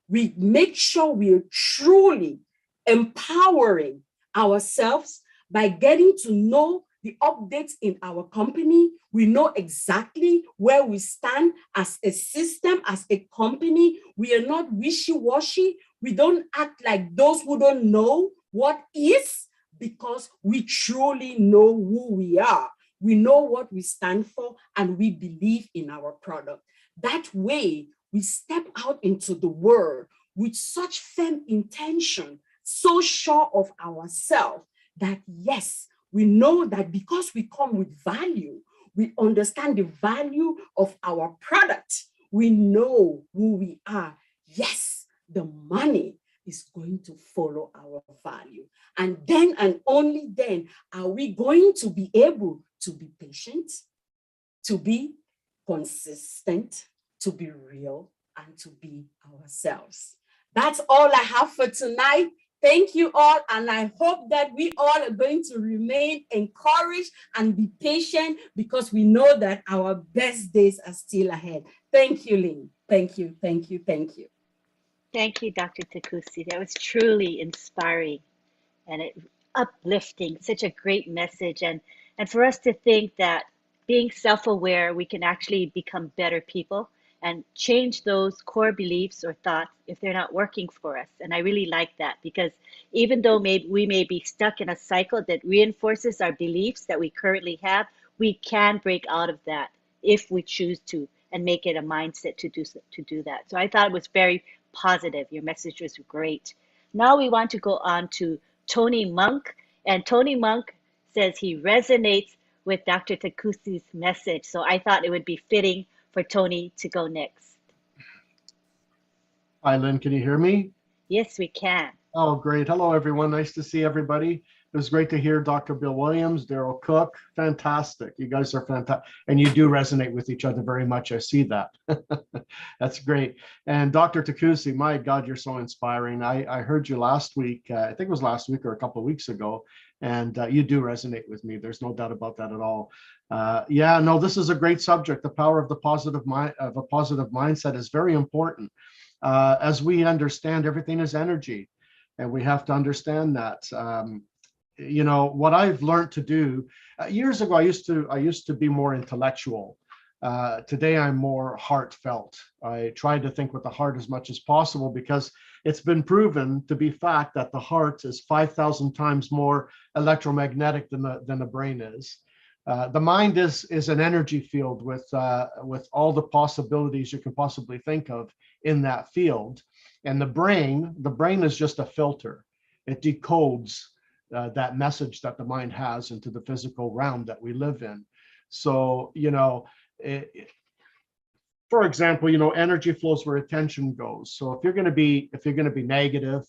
We make sure we are truly empowering ourselves by getting to know the updates in our company. We know exactly where we stand as a system, as a company. We are not wishy-washy. We don't act like those who don't know what is, because we truly know who we are. We know what we stand for, and we believe in our product. That way, we step out into the world with such firm intention, so sure of ourselves that yes, we know that because we come with value, we understand the value of our product. We know who we are. Yes, the money is going to follow our value. And then and only then are we going to be able to be patient, to be consistent, to be real, and to be ourselves. That's all I have for tonight. Thank you all, and I hope that we all are going to remain encouraged and be patient, because we know that our best days are still ahead. Thank you, Lynn. Thank you, thank you, thank you.
Thank you, Dr. Takusi. That was truly inspiring and uplifting, such a great message. And for us to think that being self-aware, we can actually become better people and change those core beliefs or thoughts if they're not working for us. And I really like that, because even though we may be stuck in a cycle that reinforces our beliefs that we currently have, we can break out of that if we choose to, and make it a mindset to do that. So I thought it was very positive. Your message was great. Now we want to go on to Tony Monk, and Tony Monk says he resonates with Dr. Takusi's message. So I thought it would be fitting for Tony to go next.
Hi, Lynn, can you hear me?
Yes, we can.
Oh, great. Hello, everyone. Nice to see everybody. It was great to hear Dr. Bill Williams, Daryl Cook. Fantastic. You guys are fantastic. And you do resonate with each other very much. I see that. That's great. And Dr. Takusi, my God, you're so inspiring. I heard you last week. I think it was last week or a couple of weeks ago. And you do resonate with me. There's no doubt about that at all. Yeah, no, this is a great subject. The power of the positive mind, of a positive mindset is very important. As we understand, everything is energy. And we have to understand that. You know, what I've learned to do years ago, I used to be more intellectual. Today, I'm more heartfelt. I try to think with the heart as much as possible, because it's been proven to be fact that the heart is 5,000 times more electromagnetic than the brain is. The mind is an energy field with all the possibilities you can possibly think of in that field. And the brain is just a filter. It decodes that message that the mind has into the physical realm that we live in. So, you know, for example, you know, energy flows where attention goes. So if you're going to be negative,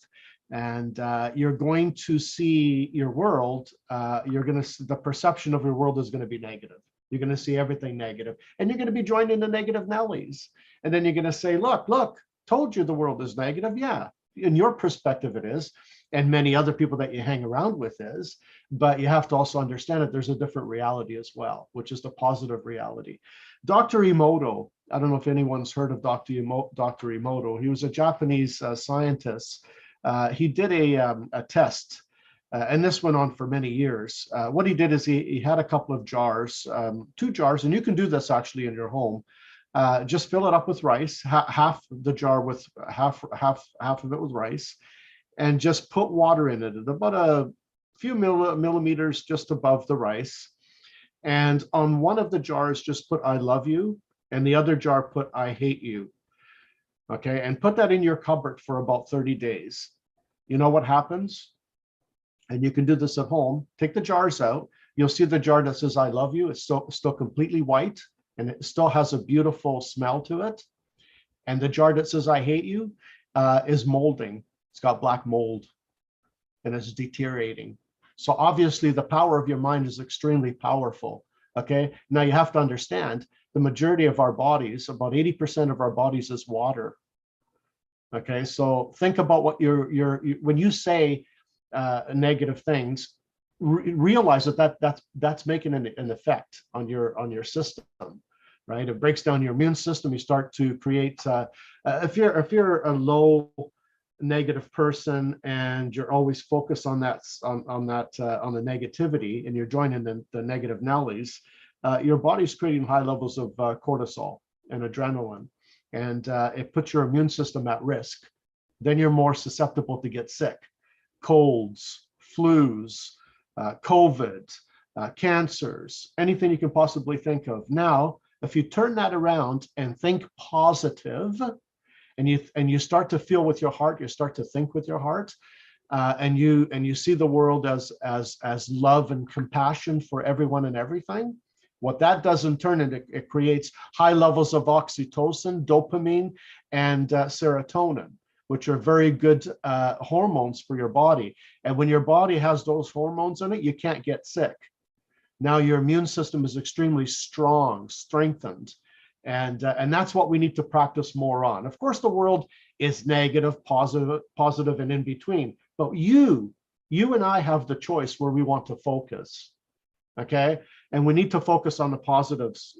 and you're going to see your world, the perception of your world is going to be negative. You're going to see everything negative, and you're going to be joined in the negative Nellies. And then you're going to say, look, told you the world is negative. Yeah, in your perspective it is, and many other people that you hang around with is, but you have to also understand that there's a different reality as well, which is the positive reality. Dr. Emoto, I don't know if anyone's heard of Dr. Emoto. He was a Japanese scientist. He did a test, and this went on for many years. What he did is he had a couple of jars, 2 jars, and you can do this actually in your home. Just fill it up with rice, half the jar with half of it with rice, and just put water in it at about a few millimeters just above the rice. And on one of the jars, just put "I love you," and the other jar put "I hate you." Okay, and put that in your cupboard for about 30 days. You know what happens? And you can do this at home. Take the jars out. You'll see the jar that says "I love you." It's still completely white, and it still has a beautiful smell to it. And the jar that says "I hate you" is molding. It's got black mold, and it's deteriorating. So obviously the power of your mind is extremely powerful. Okay, now you have to understand the majority of our bodies, about 80% of our bodies, is water. Okay, so think about what when you say negative things, realize that's making an effect on your system, right? It breaks down your immune system. You start to create if you're a low negative person and you're always focused on the negativity, and you're joining the negative Nellies, your body's creating high levels of cortisol and adrenaline, and it puts your immune system at risk. Then you're more susceptible to get sick, colds, flus, COVID, cancers, anything you can possibly think of. Now, if you turn that around and think positive, and you start to feel with your heart, you start to think with your heart, and you see the world as love and compassion for everyone and everything. What that does in turn, it creates high levels of oxytocin, dopamine, and serotonin, which are very good hormones for your body. And when your body has those hormones in it, you can't get sick. Now your immune system is extremely strong, strengthened. And that's what we need to practice more on. Of course, the world is negative, positive, and in between. But you and I have the choice where we want to focus. Okay, and we need to focus on the positives,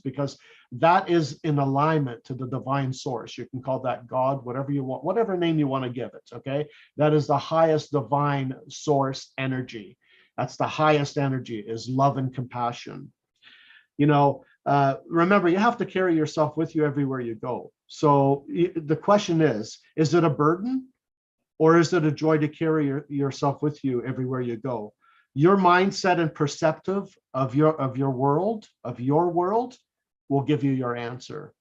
because that is in alignment to the divine source. You can call that God, whatever you want, whatever name you want to give it. Okay, that is the highest divine source energy. That's the highest energy, is love and compassion. You know, remember, you have to carry yourself with you everywhere you go. So the question is it a burden or is it a joy to carry yourself with you everywhere you go? Your mindset and perceptive of your world will give you your answer.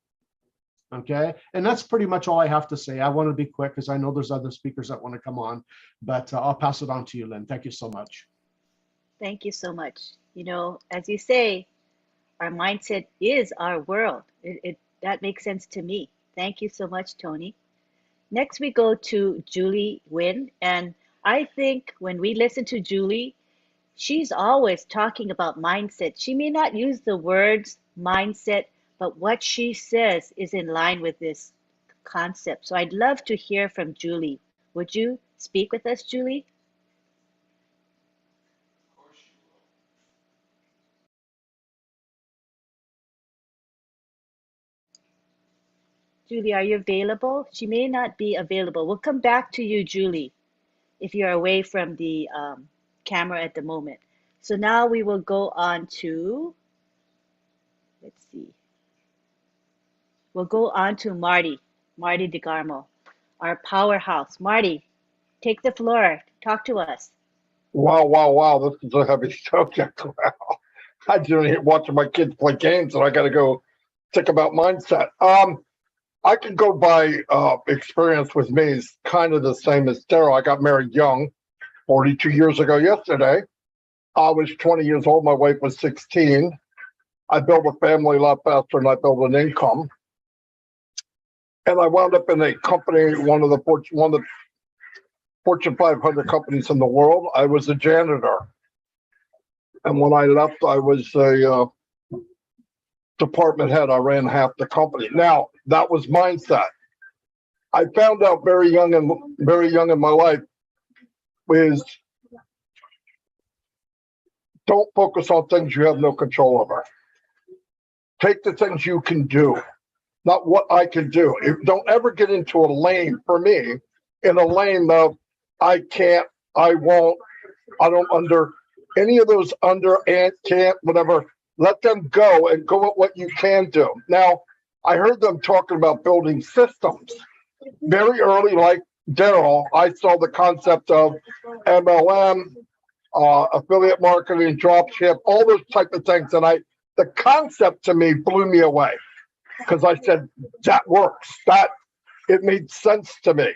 Okay, and that's pretty much all I have to say. I want to be quick because I know there's other speakers that want to come on, but I'll pass it on to you, Lynn. Thank you so much.
Thank you so much. You know, as you say, our mindset is our world. That makes sense to me. Thank you so much, Tony. Next, we go to Julie Nguyen. And I think when we listen to Julie, she's always talking about mindset. She may not use the words mindset, but what she says is in line with this concept. So I'd love to hear from Julie. Would you speak with us, Julie? Julie, are you available? She may not be available. We'll come back to you, Julie, if you're away from the camera at the moment. So now we will go on to, let's see. We'll go on to Marty DeGarmo, our powerhouse. Marty, take the floor. Talk to us.
Wow. This is a heavy subject. Wow. I didn't watching my kids play games and I got to go think about mindset. I can go by experience with me is kind of the same as Daryl. I got married young, 42 years ago yesterday. I was 20 years old. My wife was 16. I built a family a lot faster than I built an income. And I wound up in a company, one of the Fortune 500 companies in the world. I was a janitor. And when I left, I was a department head. I ran half the company. Now, that was mindset. I found out very young in my life is don't focus on things you have no control over. Take the things you can do, not what I can do. Don't ever get into a lane, for me, in a lane of I can't, I won't, I don't under, any of those under and can't, whatever. Let them go and go at what you can do. Now, I heard them talking about building systems. Very early, like Daryl, I saw the concept of MLM, affiliate marketing, dropship, all those type of things. And the concept to me blew me away because I said, that works. It made sense to me.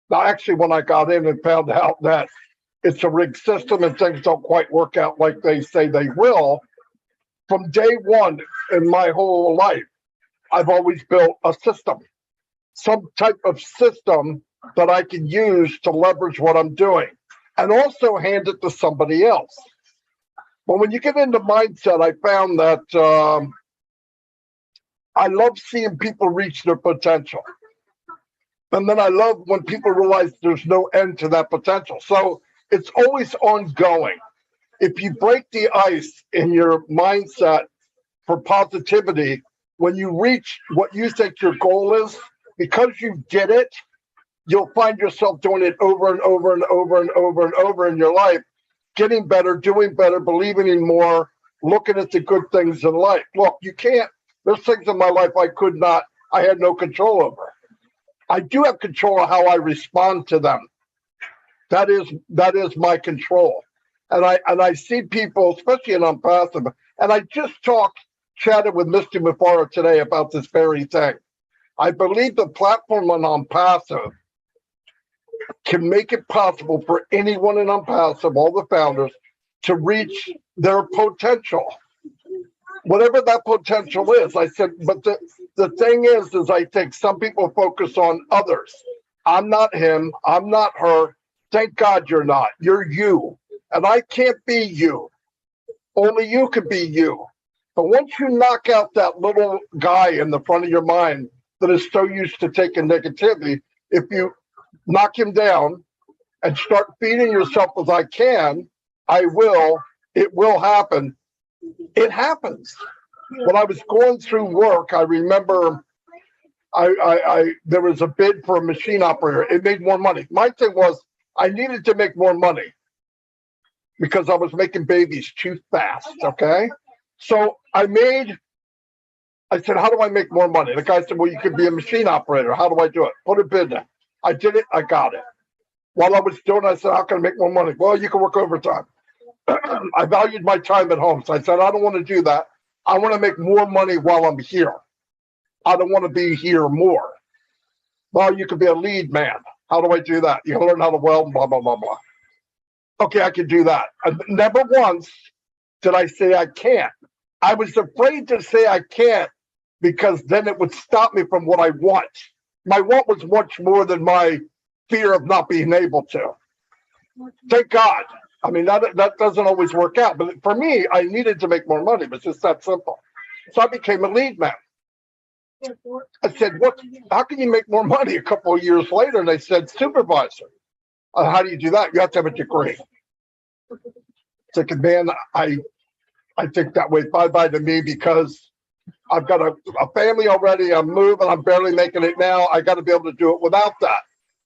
Now, actually, when I got in and found out that it's a rigged system and things don't quite work out like they say they will, from day one in my whole life, I've always built a system, some type of system that I can use to leverage what I'm doing and also hand it to somebody else. But when you get into mindset, I found that I love seeing people reach their potential. And then I love when people realize there's no end to that potential. So it's always ongoing. If you break the ice in your mindset for positivity, when you reach what you think your goal is, because you did it, you'll find yourself doing it over and over and over and over and over in your life, getting better, doing better, believing in more, looking at the good things in life. Look, there's things in my life I had no control over. I do have control of how I respond to them. That is my control. And I see people, especially in Unpassive, and I just chatted with Mr. Mufara today about this very thing. I believe the platform on Unpassive can make it possible for anyone in Unpassive, all the founders, to reach their potential. Whatever that potential is. I said, but the thing is I think some people focus on others. I'm not him. I'm not her. Thank God you're not. You're you. And I can't be you. Only you can be you. But once you knock out that little guy in the front of your mind that is so used to taking negativity, if you knock him down and start feeding yourself with I can, I will, it will happen. It happens. When I was going through work, I remember there was a bid for a machine operator. It made more money. My thing was I needed to make more money because I was making babies too fast, okay? So I made I said, how do I make more money? The guy said, well, you could be a machine operator. How do I do it? Put a bid in. I did it. I got it. While I was doing it, I said, how can I make more money? Well, you can work overtime. I valued my time at home. So I said, I don't want to do that. I want to make more money while I'm here. I don't want to be here more. Well, you could be a lead man. How do I do that? You can learn how to weld, blah, blah, blah, blah. Okay, I can do that. And never once did I say I can't. I was afraid to say I can't because then it would stop me from what I want. My want was much more than my fear of not being able to. Thank God. I mean, that doesn't always work out. But for me, I needed to make more money. It was just that simple. So I became a lead man. I said, "What? How can you make more money?" A couple of years later, and they said, "Supervisor." How do you do that? You have to have a degree. It's like, man, I think that way bye-bye to me because I've got a family already. I'm moving. I'm barely making it now. I got to be able to do it without that.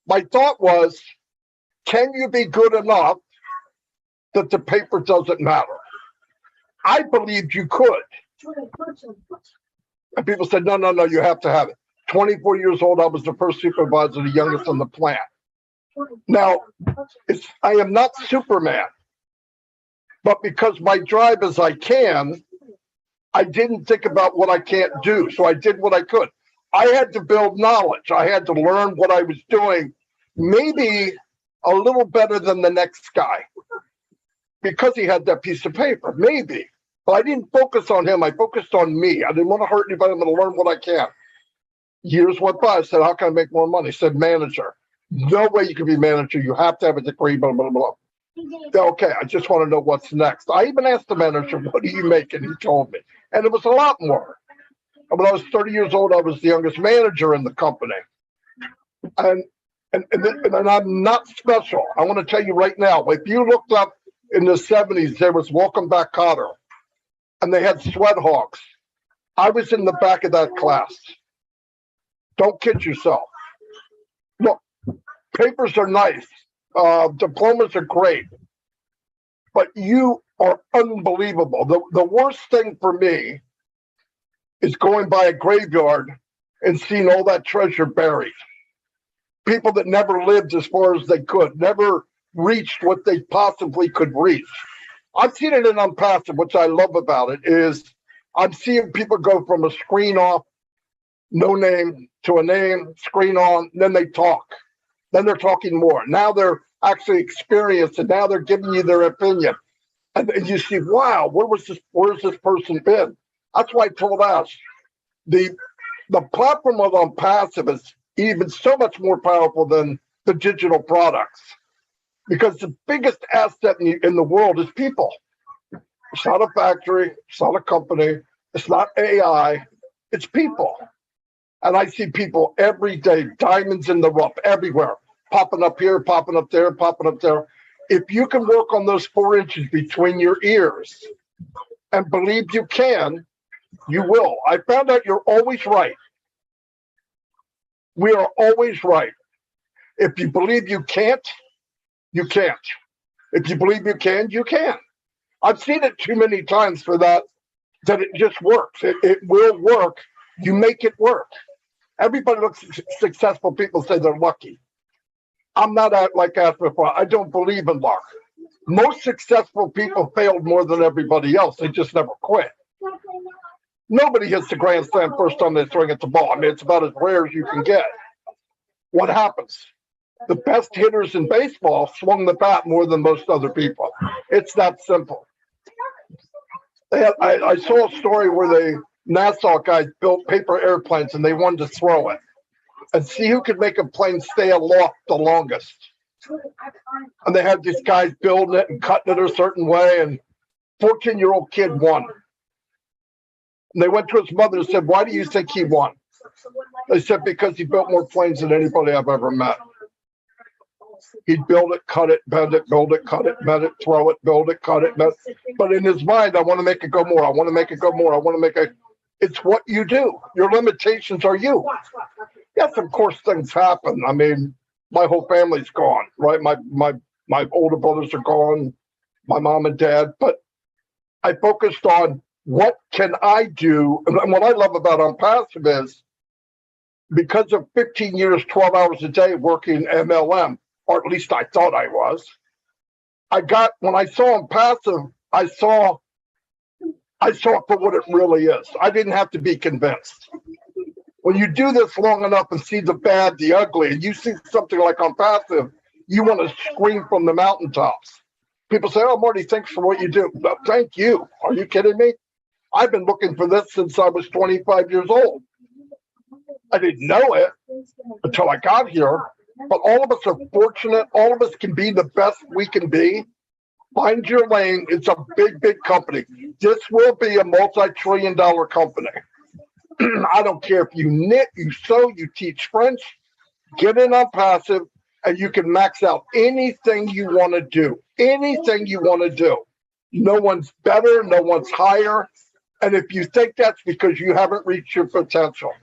My thought was, can you be good enough that the paper doesn't matter? I believed you could. And people said, no, you have to have it. 24 years old, I was the first supervisor, the youngest on the plant. Now, I am not Superman, but because my drive is I can, I didn't think about what I can't do. So I did what I could. I had to build knowledge. I had to learn what I was doing, maybe a little better than the next guy because he had that piece of paper, maybe. But I didn't focus on him. I focused on me. I didn't want to hurt anybody. I'm going to learn what I can. Years went by. I said, how can I make more money? I said, manager. No way you can be manager. You have to have a degree, blah, blah, blah. Okay, I just want to know what's next. I even asked the manager, what do you make? And he told me. And it was a lot more. When I was 30 years old, I was the youngest manager in the company. And I'm not special. I want to tell you right now, if you looked up in the 70s, there was Welcome Back, Kotter. And they had sweat hogs. I was in the back of that class. Don't kid yourself. Look, papers are nice. Diplomas are great. But you are unbelievable. The worst thing for me is going by a graveyard and seeing all that treasure buried. People that never lived as far as they could, never reached what they possibly could reach. I've seen it in Unpassive, which I love about it, is I'm seeing people go from a screen off, no name, to a name, screen on, then they talk. Then they're talking more. Now they're actually experienced, and now they're giving you their opinion. And you see, wow, where's this person been? That's why I told us the platform of Unpassive is even so much more powerful than the digital products. Because the biggest asset in the world is people. It's not a factory. It's not a company. It's not AI. It's people. And I see people every day, diamonds in the rough, everywhere, popping up here, popping up there, popping up there. If you can work on those 4 inches between your ears and believe you can, you will. I found out you're always right. We are always right. If you believe you can't, you can't. If you believe you can, you can. I've seen it too many times for that it just works. It will work. You make it work. Everybody looks successful. People say they're lucky. I'm not like that before. I don't believe in luck. Most successful people failed more than everybody else. They just never quit. Nobody hits the grand slam first time they swing at the ball. I mean, it's about as rare as you can get. What happens? The best hitters in baseball swung the bat more than most other people. It's that simple. I saw a story where the NASA guys built paper airplanes and they wanted to throw it and see who could make a plane stay aloft the longest. And they had these guys building it and cutting it a certain way, and 14-year-old kid won. And they went to his mother and said, why do you think he won? They said, because he built more planes than anybody I've ever met. He'd build it, cut it, bend it, build it, cut it, bend it, throw it, build it, cut it, bend it. But in his mind, I want to make it go more. I want to make it go more. I want to make it. It's what you do. Your limitations are you. Yes, of course, things happen. I mean, my whole family's gone, right? My older brothers are gone, my mom and dad. But I focused on what can I do? And what I love about Unpassive is because of 15 years, 12 hours a day working MLM, or at least I thought I was, when I saw Unpassive, I saw it for what it really is. I didn't have to be convinced. When you do this long enough and see the bad, the ugly, and you see something like Unpassive, you want to scream from the mountaintops. People say, oh, Marty, thanks for what you do. No, thank you. Are you kidding me? I've been looking for this since I was 25 years old. I didn't know it until I got here, but all of us are fortunate. All of us can be the best we can be. Find your lane. It's a big, big company. This will be a multi-trillion-dollar company. I don't care if you knit, you sew, you teach French, get in Unpassive, and you can max out anything you want to do. Anything you want to do. No one's better, no one's higher. And if you think that's because you haven't reached your potential,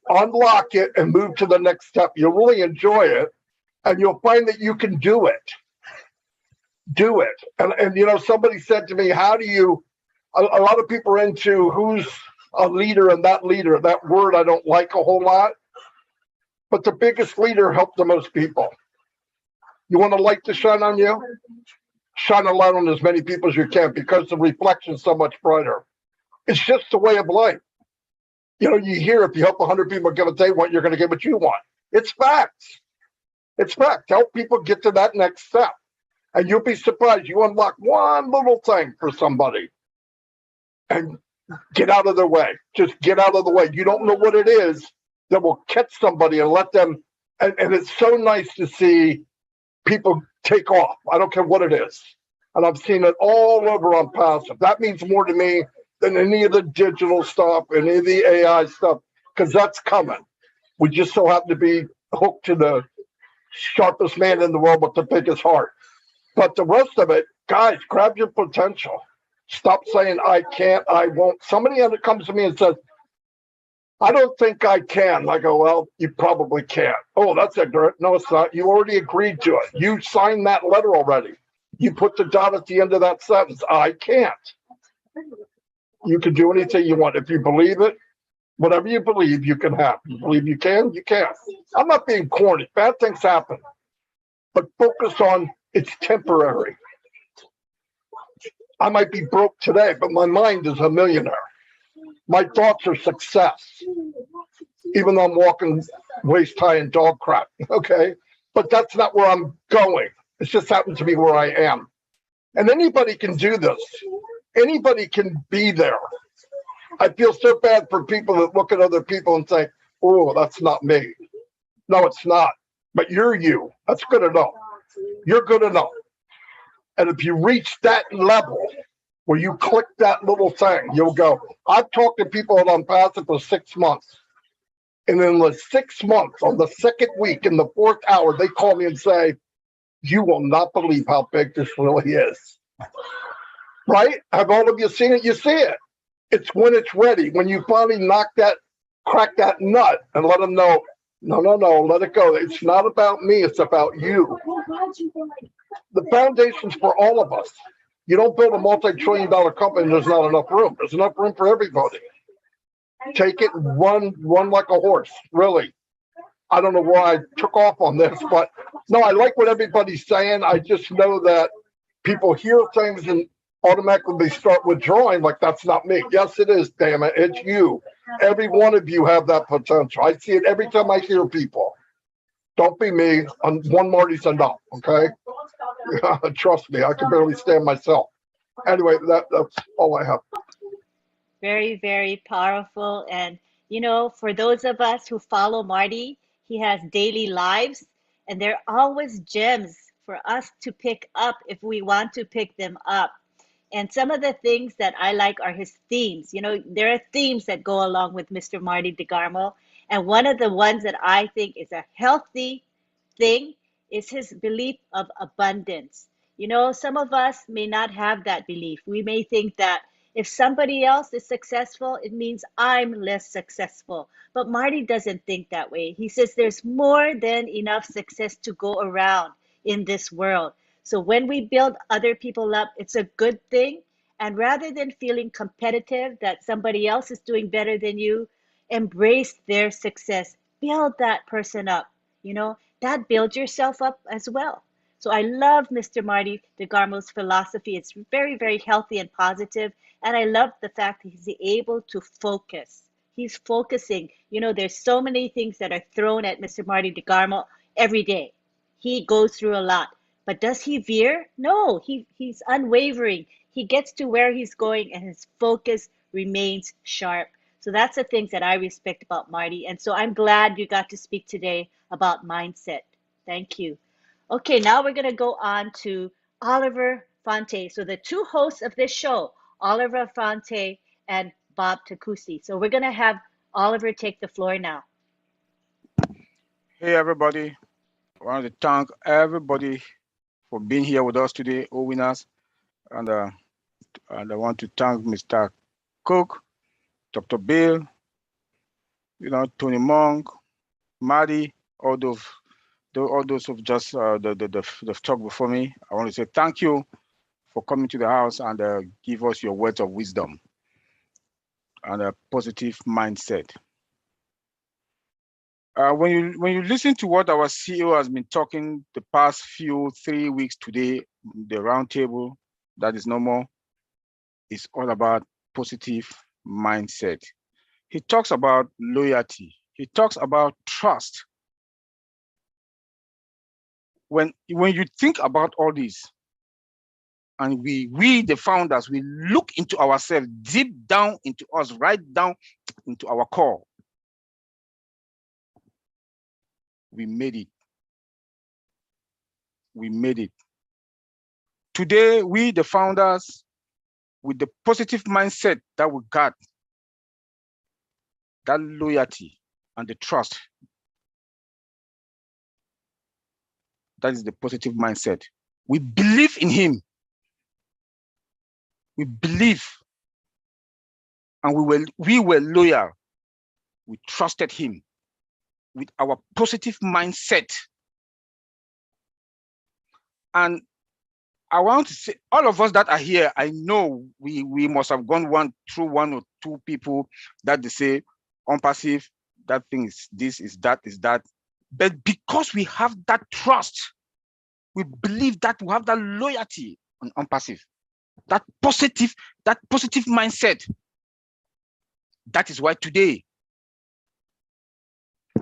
unlock it and move to the next step. You'll really enjoy it, and you'll find that you can do it. Do it. And you know, somebody said to me, how do you, a lot of people are into who's a leader and that leader. That word I don't like a whole lot. But the biggest leader helped the most people. You want a light to shine on you? Shine a light on as many people as you can, because the reflection's so much brighter. It's just the way of life. You know, you hear if you help 100 people get what they want, you're going to get what you want. It's facts. It's fact. Help people get to that next step. And you'll be surprised. You unlock one little thing for somebody and get out of their way. Just get out of the way. You don't know what it is that will catch somebody and let them. And it's so nice to see people take off. I don't care what it is. And I've seen it all over Unpassive. That means more to me than any of the digital stuff, any of the AI stuff, because that's coming. We just so happen to be hooked to the sharpest man in the world with the biggest heart. But the rest of it, guys, grab your potential. Stop saying, I can't, I won't. Somebody comes to me and says, I don't think I can. I go, well, you probably can't. Oh, that's ignorant. No, it's not. You already agreed to it. You signed that letter already. You put the dot at the end of that sentence. I can't. You can do anything you want. If you believe it, whatever you believe, you can have. You believe you can, you can. I'm not being corny. Bad things happen. But focus on it's temporary. I might be broke today, but my mind is a millionaire. My thoughts are success, even though I'm walking waist high in dog crap. Okay. But that's not where I'm going. It just happens to be where I am. And anybody can do this. Anybody can be there. I feel so bad for people that look at other people and say, oh, that's not me. No, it's not. But you're you. That's good enough. You're good enough. And if you reach that level where you click that little thing, you'll go. I've talked to people at Unpassive for 6 months. And in the 6 months, on the second week, in the 4th hour, they call me and say, you will not believe how big this really is. Right? Have all of you seen it? You see it. It's when it's ready. When you finally crack that nut and let them know, no, let it go. It's not about me. It's about you. The foundation's for all of us. You don't build a multi-trillion-dollar company and there's not enough room. There's enough room for everybody. Take it and run like a horse, really. I don't know why I took off on this, but no, I like what everybody's saying. I just know that people hear things and automatically they start withdrawing like that's not me. Yes, it is, damn it. It's you. Every one of you have that potential. I see it every time I hear people. Don't be me. One Marty's enough, okay? Trust me, I can barely stand myself. Anyway, that's all I have.
Very, very powerful. And, you know, for those of us who follow Marty, he has daily lives, and they're always gems for us to pick up if we want to pick them up. And some of the things that I like are his themes. You know, there are themes that go along with Mr. Marty DeGarmo. And one of the ones that I think is a healthy thing is his belief of abundance. You know, some of us may not have that belief. We may think that if somebody else is successful, it means I'm less successful. But Marty doesn't think that way. He says there's more than enough success to go around in this world. So when we build other people up, it's a good thing. And rather than feeling competitive that somebody else is doing better than you, embrace their success. Build that person up. That builds yourself up as well. So I love Mr. Marty DeGarmo's philosophy. It's very, very healthy and positive. And I love the fact that he's able to focus. He's focusing. There's so many things that are thrown at Mr. Marty DeGarmo every day. He goes through a lot. But does he veer? No, he's unwavering. He gets to where he's going and his focus remains sharp. So that's the things that I respect about Marty. And so I'm glad you got to speak today about mindset. Thank you. Okay, now we're going to go on to Oliver Fonte. So the two hosts of this show, Oliver Fonte and Bob Takusi. So we're going to have Oliver take the floor now.
Hey, everybody. I want to thank everybody for being here with us today, OWinners. And I want to thank Mr. Cook, Dr. Bill, Tony Monk, Maddie, all those who've just they've talked before me. I want to say thank you for coming to the house and give us your words of wisdom and a positive mindset. When you listen to what our CEO has been talking the past 3 weeks today, the roundtable, that is no more. It's all about positive mindset. He talks about loyalty. He talks about trust. When you think about all this, and we the founders, we look into ourselves, deep down into us, right down into our core, we made it. We made it. Today, we the founders, with the positive mindset that we got, that loyalty and the trust, that is the positive mindset. We believe in him. We believe, and we were loyal. We trusted him with our positive mindset. And I want to say, all of us that are here, I know we must have gone through one or two people that they say, unpassive, that thing is this, is that, is that. But because we have that trust, we believe that we have that loyalty on unpassive, that positive mindset. That is why today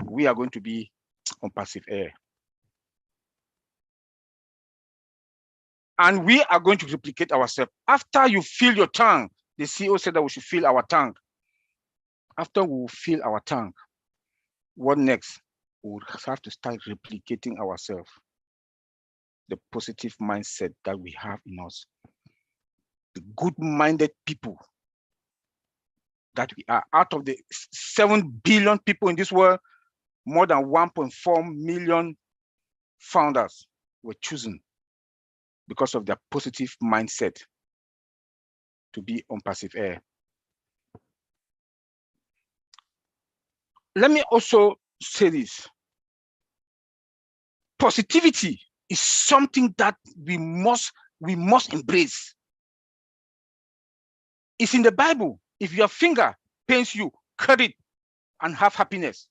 we are going to be on passive air. And we are going to replicate ourselves. After you fill your tank, the CEO said that we should fill our tank. After we fill our tank, what next? We will have to start replicating ourselves. The positive mindset that we have in us. The good-minded people that we are. Out of the 7 billion people in this world, more than 1.4 million founders were chosen because of their positive mindset to be on passive air. Let me also say this. Positivity is something that we must embrace. It's in the Bible. If your finger pains you, cut it and have happiness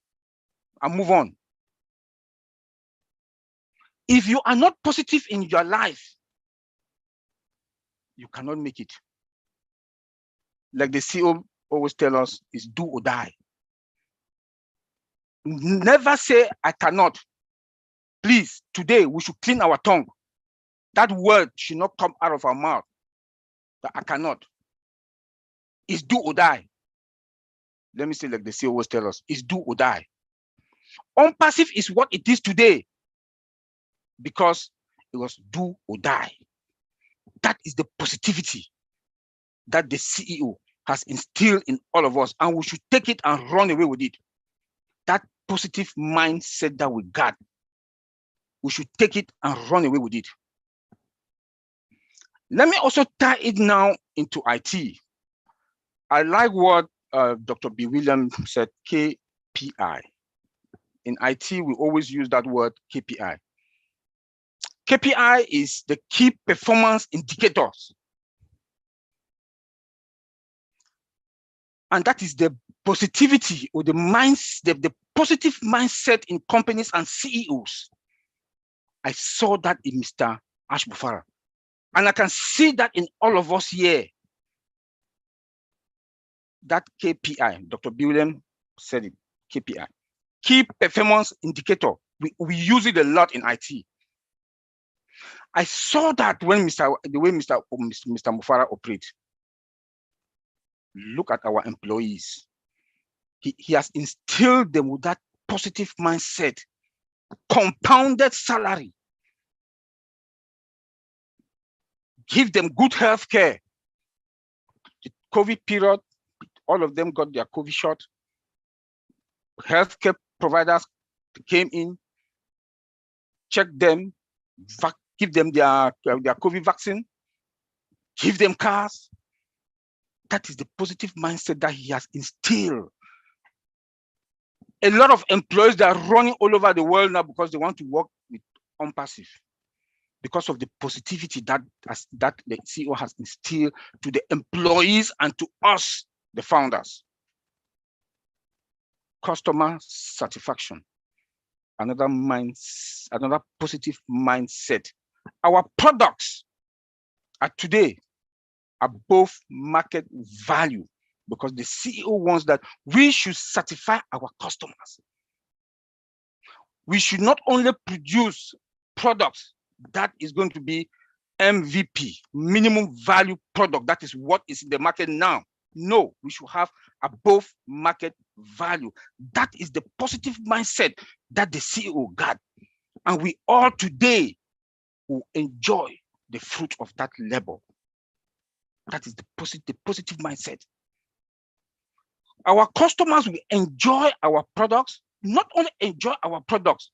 and move on. If you are not positive in your life, you cannot make it. Like the CEO always tell us, is do or die. Never say, I cannot. Please, today we should clean our tongue. That word should not come out of our mouth. That I cannot. It's do or die. Let me say like the CEO always tell us, it's do or die. Unpassive is what it is today because it was do or die. That is the positivity that the CEO has instilled in all of us, and we should take it and run away with it. That positive mindset that we got, we should take it and run away with it. Let me also tie it now into IT. I like what Dr. B. Williams said, KPI. In IT, we always use that word KPI. KPI is the key performance indicators. And that is the positivity or the the positive mindset in companies and CEOs. I saw that in Mr. Ashbufara. And I can see that in all of us here. That KPI, Dr. William said it, KPI, key performance indicator. We use it a lot in IT. I saw that when the way Mr. Mufara operates. Look at our employees. He has instilled them with that positive mindset, compounded salary, give them good health care. The COVID period, all of them got their COVID shot. Healthcare providers came in, checked them, give them their COVID vaccine, give them cars. That is the positive mindset that he has instilled. A lot of employees that are running all over the world now because they want to work with OnPassive, because of the positivity that the CEO has instilled to the employees and to us, the founders. Customer satisfaction, another positive mindset. Our products are today above market value because the CEO wants that we should satisfy our customers. We should not only produce products that is going to be MVP, minimum value product. That is what is in the market now. No, we should have above market value. That is the positive mindset that the CEO got. And we all today will enjoy the fruit of that labor. That is the positive mindset. Our customers will enjoy our products, not only enjoy our products,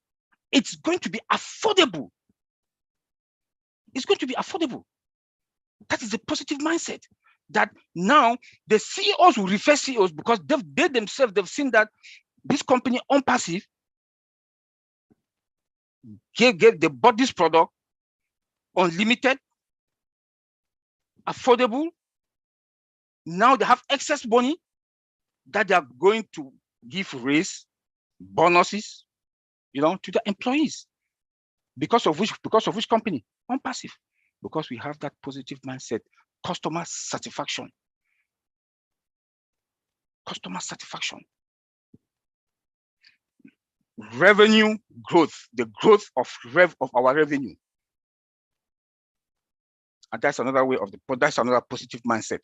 it's going to be affordable. It's going to be affordable. That is the positive mindset. That now the CEOs will refer CEOs because they themselves, they've seen that this company OnPassive they bought this product unlimited, affordable. Now they have excess money that they are going to give raise, bonuses, to the employees. Because of which company? OnPassive. Because we have that positive mindset. Customer satisfaction. Customer satisfaction. Revenue growth, the growth of our revenue. And that's another way that's another positive mindset.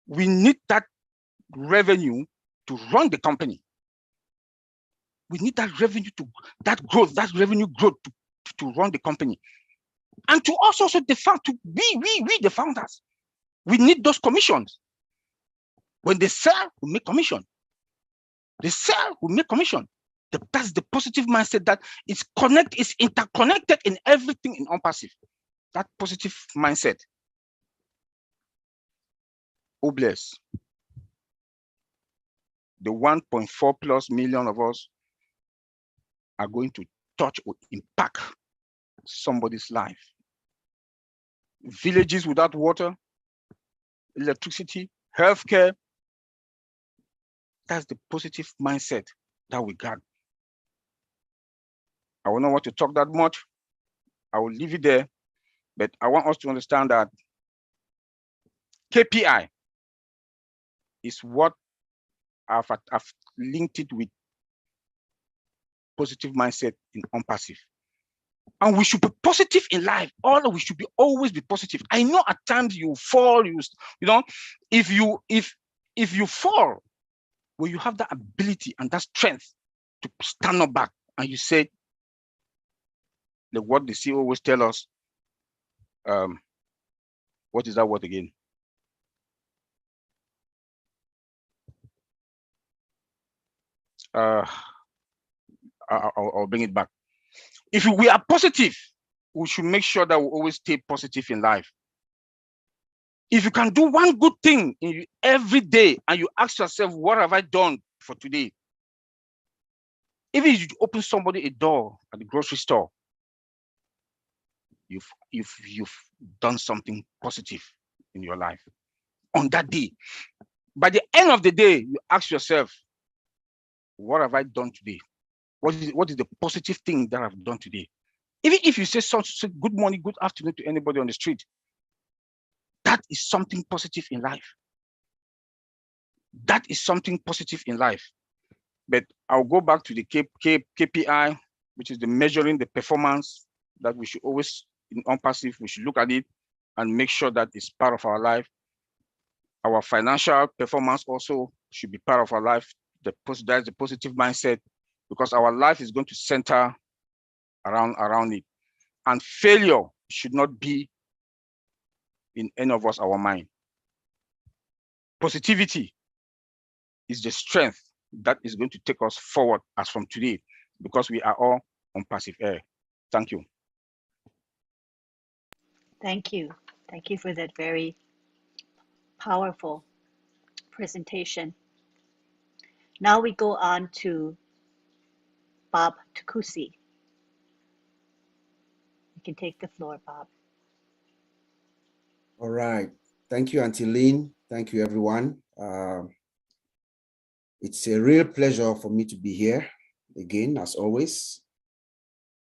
We need that revenue to run the company. We need that revenue that revenue growth to run the company. And to us also we the founders, we need those commissions. When they sell, we make commission. They sell, we make commission. That's the positive mindset that it's interconnected in everything in OnPassive. That positive mindset. Oh bless. The 1.4 plus million of us are going to touch or impact somebody's life. Villages without water, electricity, healthcare. That's the positive mindset that we got. I will not want to talk that much. I will leave it there, but I want us to understand that KPI is what I've linked it with positive mindset in OnPassive. And we should be positive in life. We should always be positive. I know at times you fall, if you fall, well, you have that ability and that strength to stand up back and you say, what the CEO always tell us, what is that word again? I'll bring it back. If we are positive, we should make sure that we always stay positive in life. If you can do one good thing every day and you ask yourself, what have I done for today? Even if you open somebody a door at the grocery store, you've done something positive in your life. on that day. By the end of the day, you ask yourself, what have I done today? What is the positive thing that I've done today? Even if you say good morning, good afternoon to anybody on the street, that is something positive in life. That is something positive in life. But I'll go back to the KPI, which is the measuring the performance that we should always, on passive, we should look at it and make sure that it's part of our life. Our financial performance also should be part of our life. That's the positive mindset, because our life is going to center around it. And failure should not be in any of us, our mind. Positivity is the strength that is going to take us forward as from today, because we are all on passive air. Thank you.
Thank you. Thank you for that very powerful presentation. Now we go on to Bob Tukusi. You can take the floor, Bob.
All right. Thank you, Auntie Lynn. Thank you, everyone. It's a real pleasure for me to be here again, as always.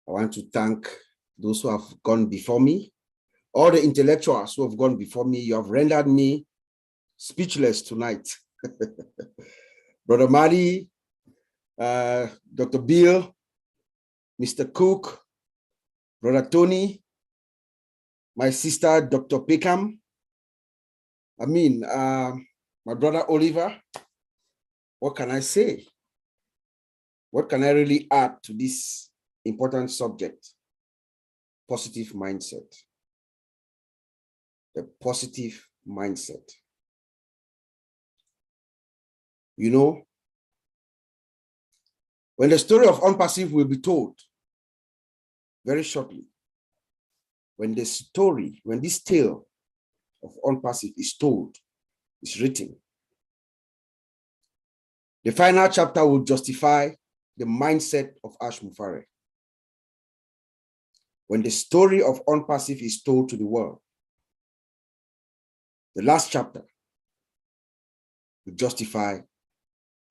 I want to thank those who have gone before me, all the intellectuals who have gone before me. You have rendered me speechless tonight. Brother Madi, Dr. Bill, Mr. Cook, Brother Tony, my sister, Dr. Peckham, my brother Oliver. What can I say? What can I really add to this important subject? Positive mindset. The positive mindset. You know, when the story of Unpassive will be told very shortly, when this tale of Unpassive is told, is written, the final chapter will justify the mindset of Ash Mufare. When the story of Unpassive is told to the world, the last chapter will justify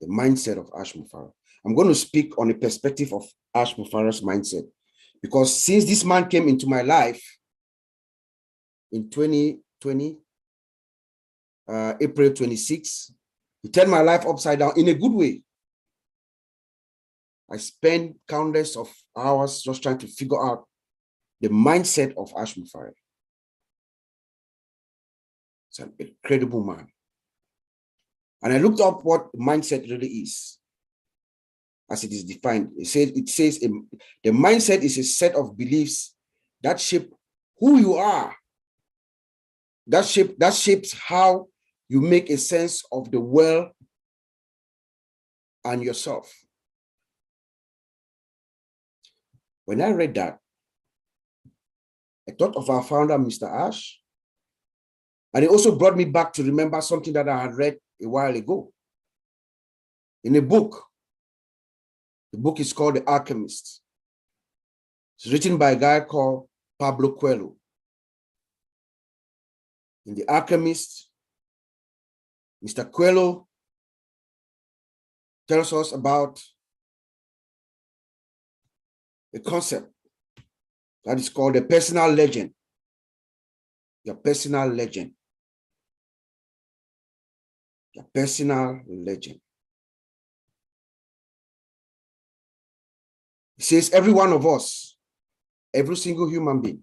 the mindset of Ash Mufare. I'm going to speak on the perspective of Ash Mufare's mindset, because since this man came into my life in 2020, April 26, he turned my life upside down in a good way. I spent countless of hours just trying to figure out the mindset of Ash Mufare. It's an incredible man. And I looked up what mindset really is, as it is defined. It says the mindset is a set of beliefs that shape who you are. That shapes how you make a sense of the world and yourself. When I read that, I thought of our founder, Mr. Ash, and it also brought me back to remember something that I had read a while ago in a book. The book is called The Alchemist. It's written by a guy called Pablo Coelho. In The Alchemist, Mr. Coelho tells us about a concept that is called a personal legend. Your personal legend. Your personal legend. It says every one of us, every single human being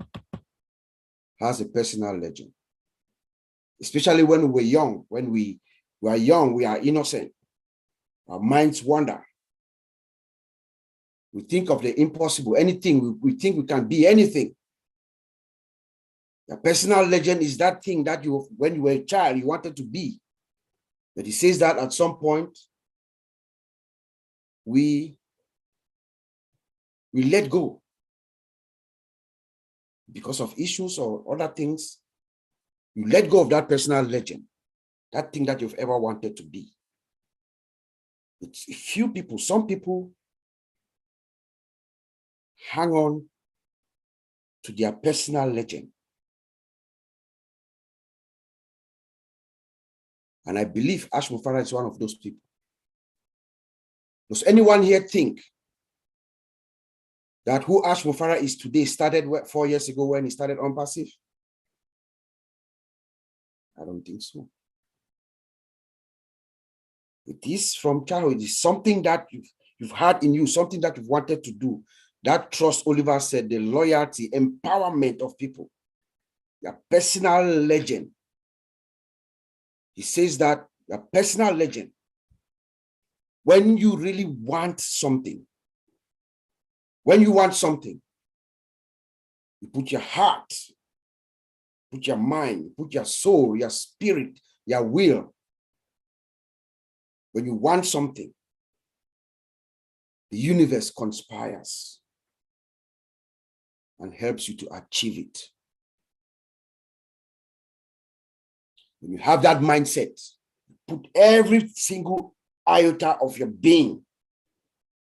has a personal legend. Especially when we're young. When we are young, we are innocent. Our minds wander. We think of the impossible, anything. We think we can be anything. Your personal legend is that thing that you, when you were a child, you wanted to be. But he says that at some point, we let go because of issues or other things. You let go of that personal legend, that thing that you've ever wanted to be. It's a few people, some people hang on to their personal legend. And I believe Ash Mufara is one of those people. Does anyone here think that who Ash Mufara is today started 4 years ago when he started on passive? I don't think so. It is from childhood. It is something that you've had in you, something that you've wanted to do. That trust, Oliver said, the loyalty, empowerment of people, your personal legend. He says that your personal legend, when you really want something, you put your heart, put your mind, put your soul, your spirit, your will. When you want something, the universe conspires and helps you to achieve it. When you have that mindset, put every single iota of your being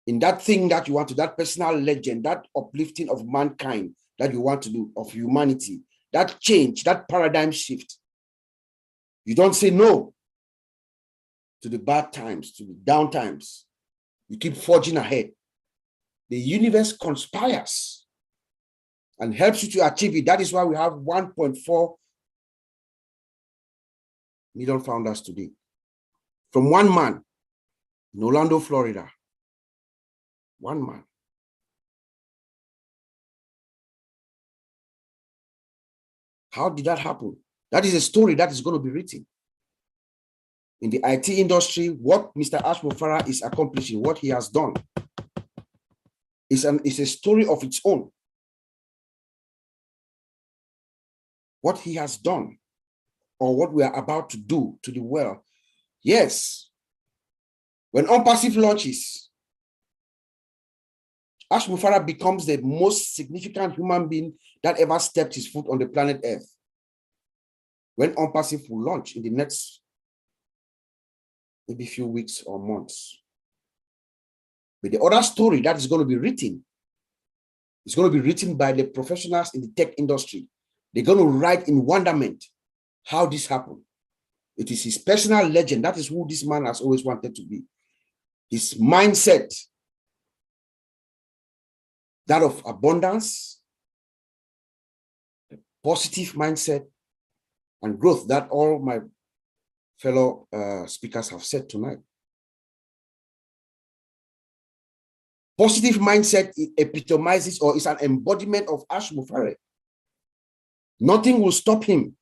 in that thing that you want to, that personal legend, that uplifting of mankind that you want to do, of humanity, that change, that paradigm shift. You don't say no to the bad times, to the down times. You keep forging ahead. The universe conspires and helps you to achieve it. That is why we have 1.4 million founders today. From one man in Orlando, Florida. One man. How did that happen? That is a story that is going to be written. In the IT industry, what Mr. Ash Mufara is accomplishing, what he has done, is a story of its own. What he has done, or what we are about to do to the world. Yes, when OnPassive launches, Ash Mufara becomes the most significant human being that ever stepped his foot on the planet Earth. When OnPassive will launch in the next maybe few weeks or months. But the other story that is going to be written is going to be written by the professionals in the tech industry. They're going to write in wonderment how this happened. It is his personal legend. That is who this man has always wanted to be. His mindset, that of abundance, positive mindset, and growth that all my fellow speakers have said tonight. Positive mindset epitomizes or is an embodiment of Ash Mufara. Nothing will stop him.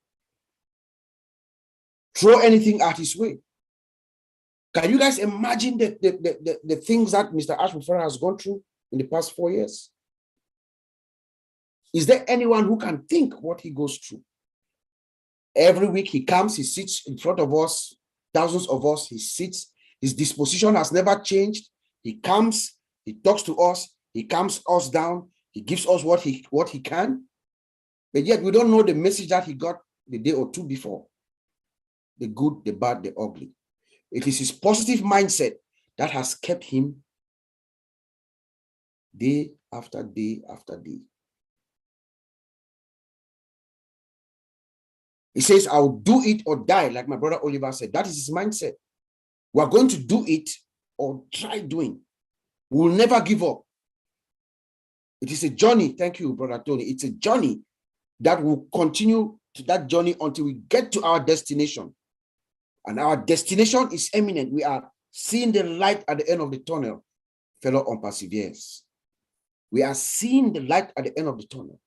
Throw anything at his way. Can you guys imagine the things that Mr. Ash Mufara has gone through in the past 4 years? Is there anyone who can think what he goes through? Every week he comes, he sits in front of us, thousands of us, he sits. His disposition has never changed. He comes, he talks to us, he calms us down, he gives us what he can. But yet we don't know the message that he got the day or two before. The good, the bad, the ugly. It is his positive mindset that has kept him day after day after day. He says, I'll do it or die, like my brother Oliver said. That is his mindset. We're going to do it or try doing. We'll never give up. It is a journey. Thank you, Brother Tony. It's a journey that will continue to that journey until we get to our destination. And our destination is imminent. We are seeing the light at the end of the tunnel, fellow OnPassiveers. We are seeing the light at the end of the tunnel.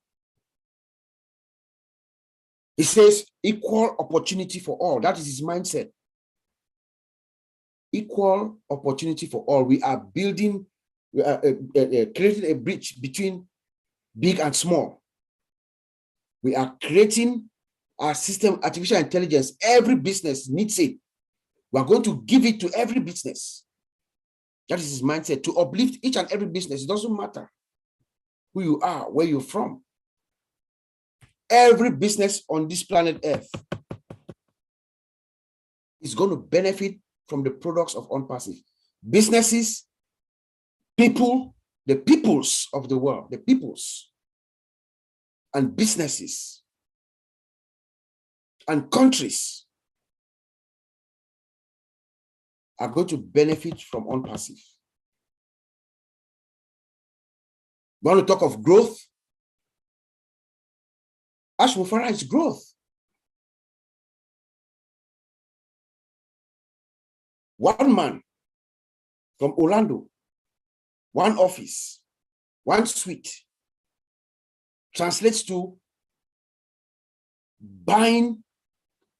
He says equal opportunity for all. That is his mindset. Equal opportunity for all. We are building, creating a bridge between big and small. We are creating our system, artificial intelligence. Every business needs it. We are going to give it to every business. That is his mindset, to uplift each and every business. It doesn't matter who you are, where you're from. Every business on this planet Earth is going to benefit from the products of OnPassive. Businesses, people, the peoples of the world, the peoples, and businesses, and countries are going to benefit from OnPassive. We want to talk of growth. Ash Mufara is growth. One man from Orlando, one office, one suite, translates to buying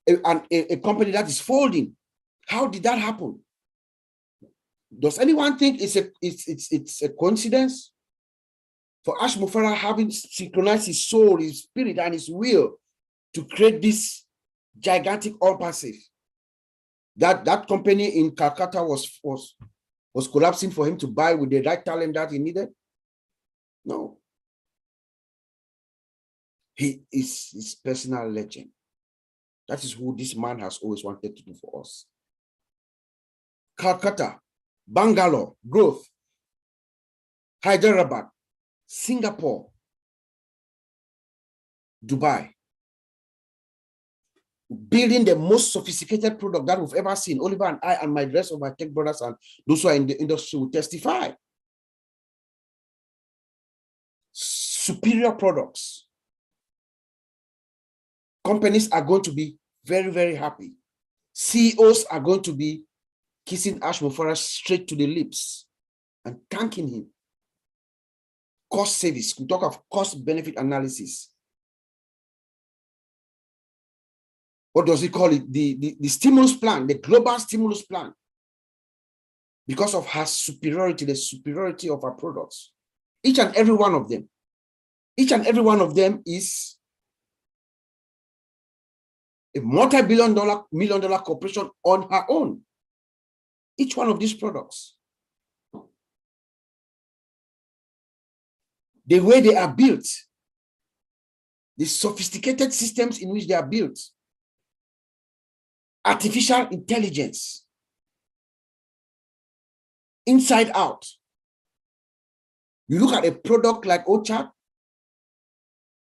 a company that is folding. How did that happen? Does anyone think it's a coincidence for Ash Mufara having synchronized his soul, his spirit, and his will to create this gigantic OnPassive? That company in Calcutta was collapsing for him to buy with the right talent that he needed? No. He is his personal legend. That is who this man has always wanted to do for us. Calcutta, Bangalore, growth, Hyderabad, Singapore, Dubai. Building the most sophisticated product that we've ever seen. Oliver and I and my rest of my tech brothers and those who are in the industry will testify. Superior products. Companies are going to be very, very happy. CEOs are going to be kissing Ash Mufara straight to the lips and thanking him. Cost savings. We talk of cost benefit analysis. What does he call it? The stimulus plan, the global stimulus plan. Because of her superiority, the superiority of her products. Each and every one of them. Each and every one of them is a multi-billion dollar, million dollar corporation on her own. Each one of these products. The way they are built, the sophisticated systems in which they are built, artificial intelligence, inside out. You look at a product like OChat,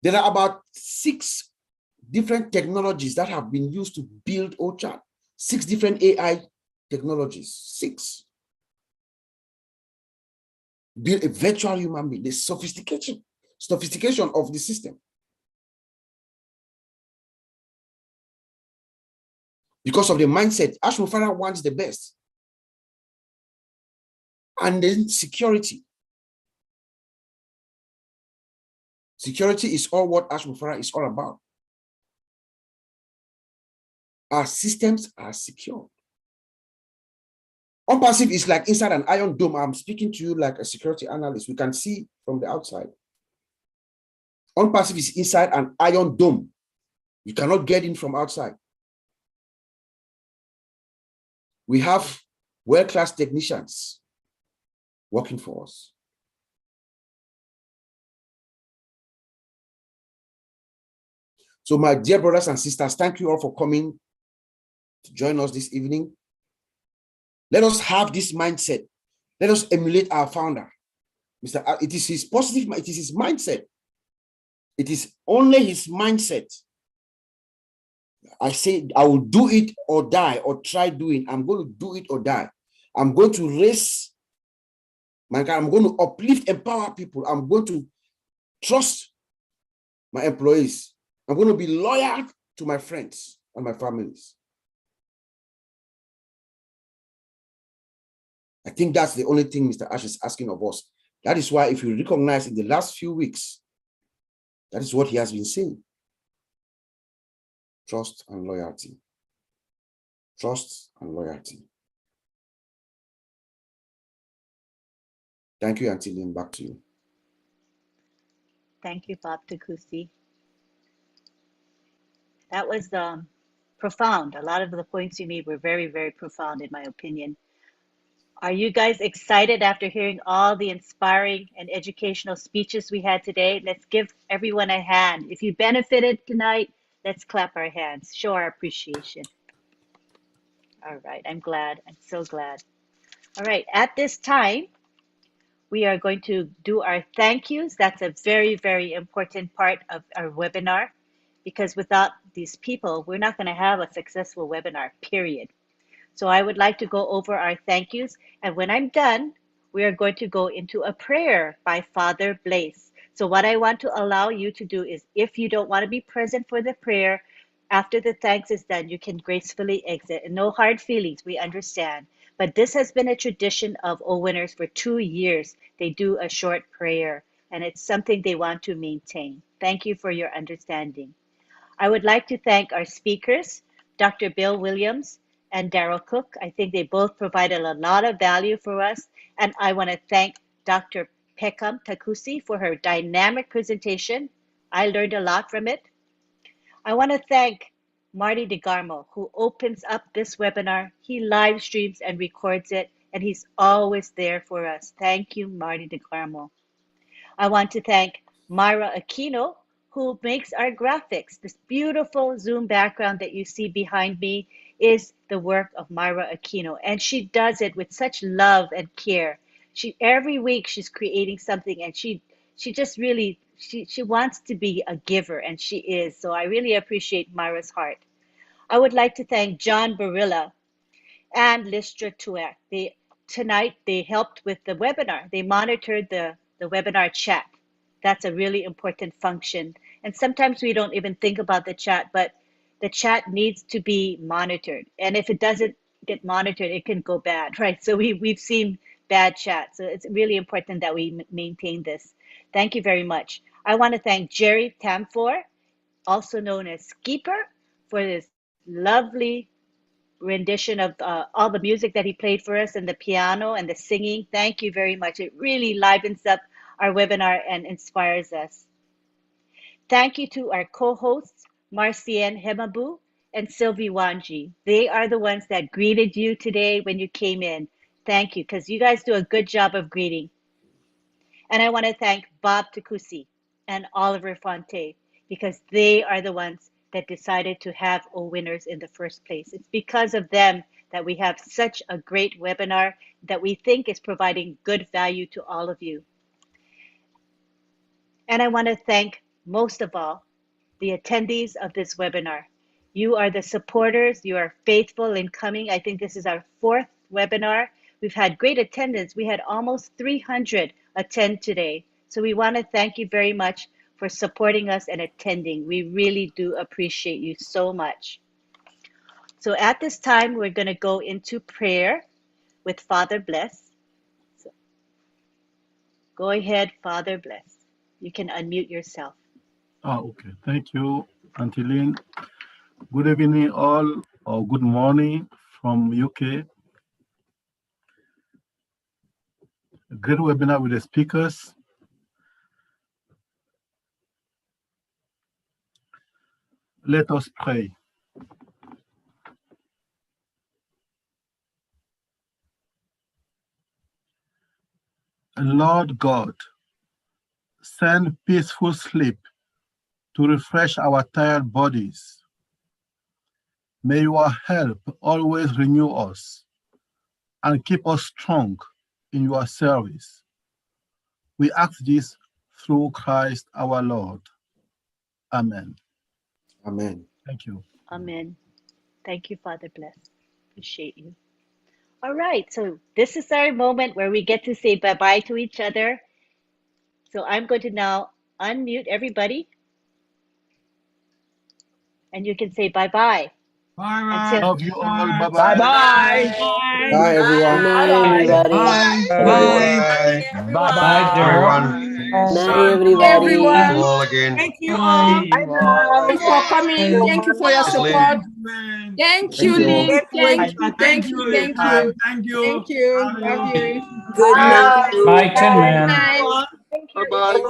there are about 6 different technologies that have been used to build OChat. 6 different AI technologies, 6. Build a virtual human being, the sophistication of the system. Because of the mindset, Ash Mufara wants the best. And then security. Security is all what Ash Mufara is all about. Our systems are secure. OnPassive is like inside an iron dome. I'm speaking to you like a security analyst. We can see from the outside. OnPassive is inside an iron dome. You cannot get in from outside. We have world-class technicians working for us. So my dear brothers and sisters, thank you all for coming to join us this evening. Let us have this mindset. Let us emulate our founder. It is his positive, it is his mindset. It is only his mindset. I say, I will do it or die or try doing. I'm going to do it or die. I'm going to raise mankind. I'm going to uplift, empower people. I'm going to trust my employees. I'm going to be loyal to my friends and my families. I think that's the only thing Mr. Ash is asking of us. That is why, if you recognize in the last few weeks, that is what he has been saying. Trust and loyalty. Trust and loyalty. Thank you, Auntie Lynn. Back to you.
Thank you, Bob Takusi. That was profound. A lot of the points you made were very, very profound, in my opinion. Are you guys excited after hearing all the inspiring and educational speeches we had today? Let's give everyone a hand. If you benefited tonight, let's clap our hands, show our appreciation. All right, I'm glad. I'm so glad. All right, at this time, we are going to do our thank yous. That's a very, very important part of our webinar, because without these people, we're not going to have a successful webinar, period. So I would like to go over our thank yous. And when I'm done, we are going to go into a prayer by Father Blaise. So what I want to allow you to do is, if you don't want to be present for the prayer, after the thanks is done, you can gracefully exit. And no hard feelings, we understand. But this has been a tradition of OWinners for 2 years. They do a short prayer, and it's something they want to maintain. Thank you for your understanding. I would like to thank our speakers, Dr. Bill Williams and Daryl Cook. I think they both provided a lot of value for us. And I want to thank Dr. Pekam Takusi for her dynamic presentation. I learned a lot from it. I want to thank Marty DeGarmo, who opens up this webinar. He live streams and records it, and he's always there for us. Thank you, Marty DeGarmo. I want to thank Myra Aquino, who makes our graphics. This beautiful Zoom background that you see behind me is the work of Myra Aquino, and she does it with such love and care. Every week she's creating something, and she just really she wants to be a giver, and she is. So I really appreciate Myra's heart. I would like to thank John Barilla and Listra Tuer. Tonight they helped with the webinar. They monitored the webinar chat. That's a really important function. And sometimes we don't even think about the chat, but the chat needs to be monitored. And if it doesn't get monitored, it can go bad, right? So we've seen bad chat. So it's really important that we maintain this. Thank you very much. I want to thank Jerry Tamfor, also known as Skeeper, for this lovely rendition of all the music that he played for us, and the piano and the singing. Thank you very much. It really livens up our webinar and inspires us. Thank you to our co-hosts, Marcienne Hemabu and Sylvie Wanji. They are the ones that greeted you today when you came in. Thank you, because you guys do a good job of greeting. And I want to thank Bob Takusi and Oliver Fonte, because they are the ones that decided to have OWinners in the first place. It's because of them that we have such a great webinar that we think is providing good value to all of you. And I want to thank, most of all, the attendees of this webinar. You are the supporters. You are faithful in coming. I think this is our 4th webinar. We've had great attendance. We had almost 300 attend today. So we want to thank you very much for supporting us and attending. We really do appreciate you so much. So at this time, we're going to go into prayer with Father Blaise. So go ahead, Father Blaise. You can unmute yourself.
Okay. Thank you, Auntie Lynn. Good evening, all, or good morning from UK. A great webinar with the speakers. Let us pray. Lord God, send peaceful sleep to refresh our tired bodies. May your help always renew us and keep us strong in your service. We ask this through Christ our Lord. Amen.
Amen.
Thank you.
Amen. Thank you, Father Blaise. Appreciate you. All right, so this is our moment where we get to say bye-bye to each other. So I'm going to now unmute everybody, and you can say bye-bye.
Bye. Love you all. Bye-bye.
Bye-bye.
Bye, everyone.
Night, everybody.
Bye. Bye, Daryl.
Night, everybody.
You all again.
Thank you all. Thanks for coming. Thank you for your support. Thank you, Lynn. Thank you. Love you.
Good night.
Bye, Tin Man.
Bye-bye.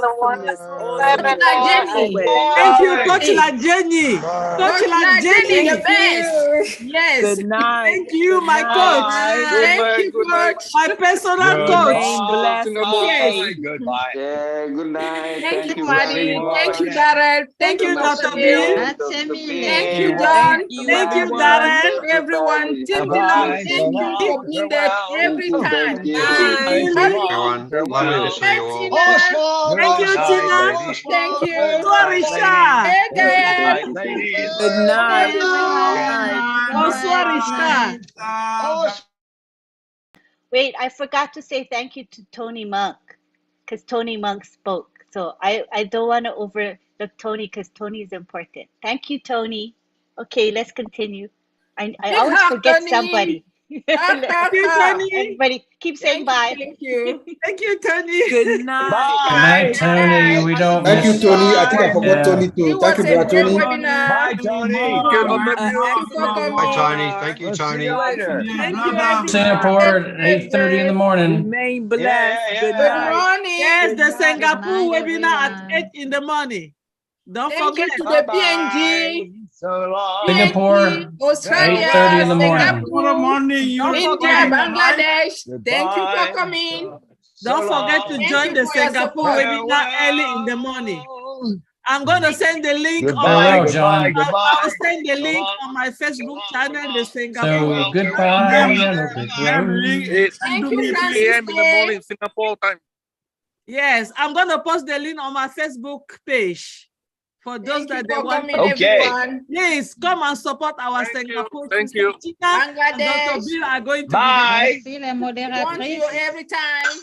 Jenny.
Thank you,
Coach Jenny. Coach Jenny, the best. Yes.
Good night.
Thank you, my coach. Thank you, coach. My personal coach.
Bless
Yes.
Goodbye.
Yeah, good night.
Thank you, Maddie. Thank you, Darren. Thank you, Dr. Bill. Thank you, John. Thank you, Darren. Everyone. Team Dylan, thank you for being there every time.
Everyone. Lovely to see you all.
Thank you, Tina.
Thank you.
Bonsoir, Richard.
Hey, guys.
Good night.
Bonsoir, Richard.
Wait, I forgot to say thank you to Tony Monk because Tony Monk spoke. So I don't want to overlook Tony because Tony is important. Thank you, Tony. Okay, let's continue. I
Big
always
hug,
forget
Tony.
somebody.
Thank you, Tony.
Everybody keep saying bye.
Thank you.
Thank you, Tony.
Good night.
Good night, Tony. We don't
Thank you,
miss
Tony. I think I forgot
Yeah.
Tony too.
It
Thank
was
you,
a
brother
great
Tony.
webinar.
Bye, Tony.
Thanks for
Bye,
coming. Tony.
Thank you,
We'll see
Tony.
you later.
Thank you, everyone.
Singapore at 8:30 in the morning.
Remain blessed. Good
Good
night.
morning.
Yes, the
Good night.
Singapore
night,
webinar at
everyone.
8 in the morning. Don't
Thank you
forget.
to the PNG,
So long.
Singapore,
Australia,
8:30 in the morning.
Singapore,
Don't
India,
forget.
Bangladesh. Thank you for
Goodbye.
coming.
Don't forget to
Thank
join
you
the
for your
Singapore
support.
webinar early in the morning. I'm going to send the link on
Farewell,
my
John.
I'll send the link on my Facebook channel, the Singapore.
So goodbye, yellow brick road.
It's
Thank
2
you,
p.m. in the
Francis.
morning, Singapore time.
Yes, I'm going to post the link on my Facebook page for those
Thank you
that they
for
want.
coming, everyone.
Please come and support our Singapore.
Thank
sister
you.
Tina and Dr.
Bangladesh.
Bill are going to
Bye.
Want you every time.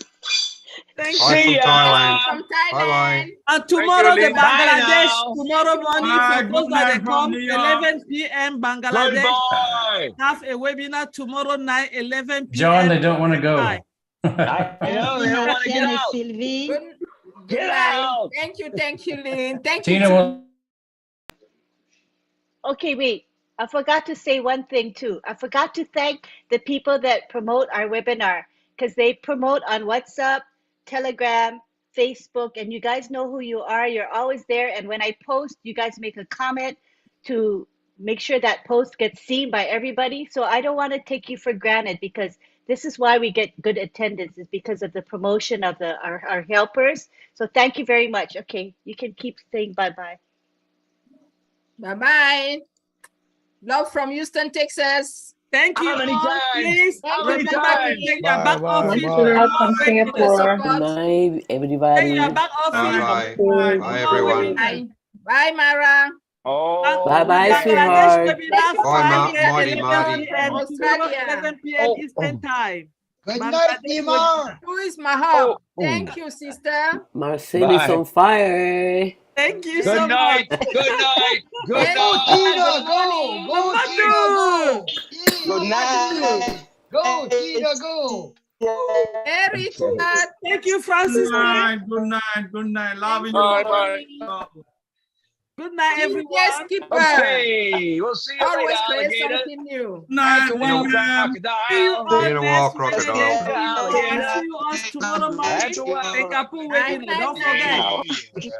Thank
Bye
you.
from Thailand.
From
Bye-bye.
Thailand.
And tomorrow, the
Lynn.
Bye
Bangladesh,
now.
tomorrow morning, for those that they come, 11 p.m. Bangladesh,
Goodbye.
have a webinar tomorrow night, 11 p.m.
John, they don't want to go.
Hi.
I know they don't want to get out.
Sylvie.
Good
Get
night.
out.
Thank you, Lynn. Thank
Tina
you.
will.
Okay, wait. I forgot to say one thing too. I forgot to thank the people that promote our webinar because they promote on WhatsApp, Telegram, Facebook, and you guys know who you are. You're always there. And when I post, you guys make a comment to make sure that post gets seen by everybody. So I don't want to take you for granted because this is why we get good attendance is because of the promotion of our helpers. So thank you very much. Okay, you can keep saying bye-bye.
Bye-bye. Love from Houston, Texas.
Thank you
How many
all.
times?
Please
How
remember
many
to
times?
take your back office.
from Singapore. Good
Support.
night,
Take
everybody.
your back office.
Bye-bye.
Bye.
Bye, everyone.
Bye. Bye, Mara.
Oh.
Bye-bye,
Bangladesh
sweetheart.
webinar
Bye,
Friday,
Marty,
11
Marty.
p.m.
From
tomorrow,
Australia.
11 p.m. Eastern time.
Good night,
Bangladesh
Nima.
webinar.
Who is Mahal? Thank you, sister.
Marcel is
Bye.
on fire.
Thank you
Good
so
night.
much.
Good night. Good
Thank
Go,
night.
Tina, go.
morning.
Go, Tina, go.
Good night.
Go, Tina, go.
Very good.
Thank you, Francis.
Good night. Love you.
Bye-bye.
Good night, everyone.
Yes, keeper.
Okay. We'll see you later,
Always create
alligator.
something new.
Night,
At the
See
wall,
you
crocodile.
all
In a wall,
next
crocodile.
Wednesday.
Alligator.
And see you all tomorrow morning.
At the wall.
Singapore
Night,
webinar.
night,
Don't
night.
forget.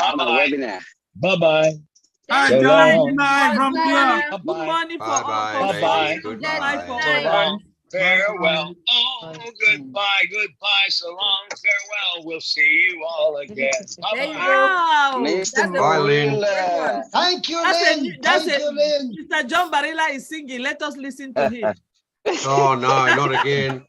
Bye-bye. Bye-bye.
Hi,
So
John.
long.
Good night from
Good
here.
morning. Good morning for all.
Bye-bye,
For
baby.
some,
Goodbye.
for
So
all.
long. Farewell. Oh, goodbye. Goodbye. So long. Farewell. We'll see you all again.
There you
Bye-bye.
go.
Wow.
That's the
Bye, Lynn.
Thank you,
That's
Lynn.
that's
Thank you, Lynn.
Mr. John Barilla is singing. Let us listen to him.
Oh, no, not again.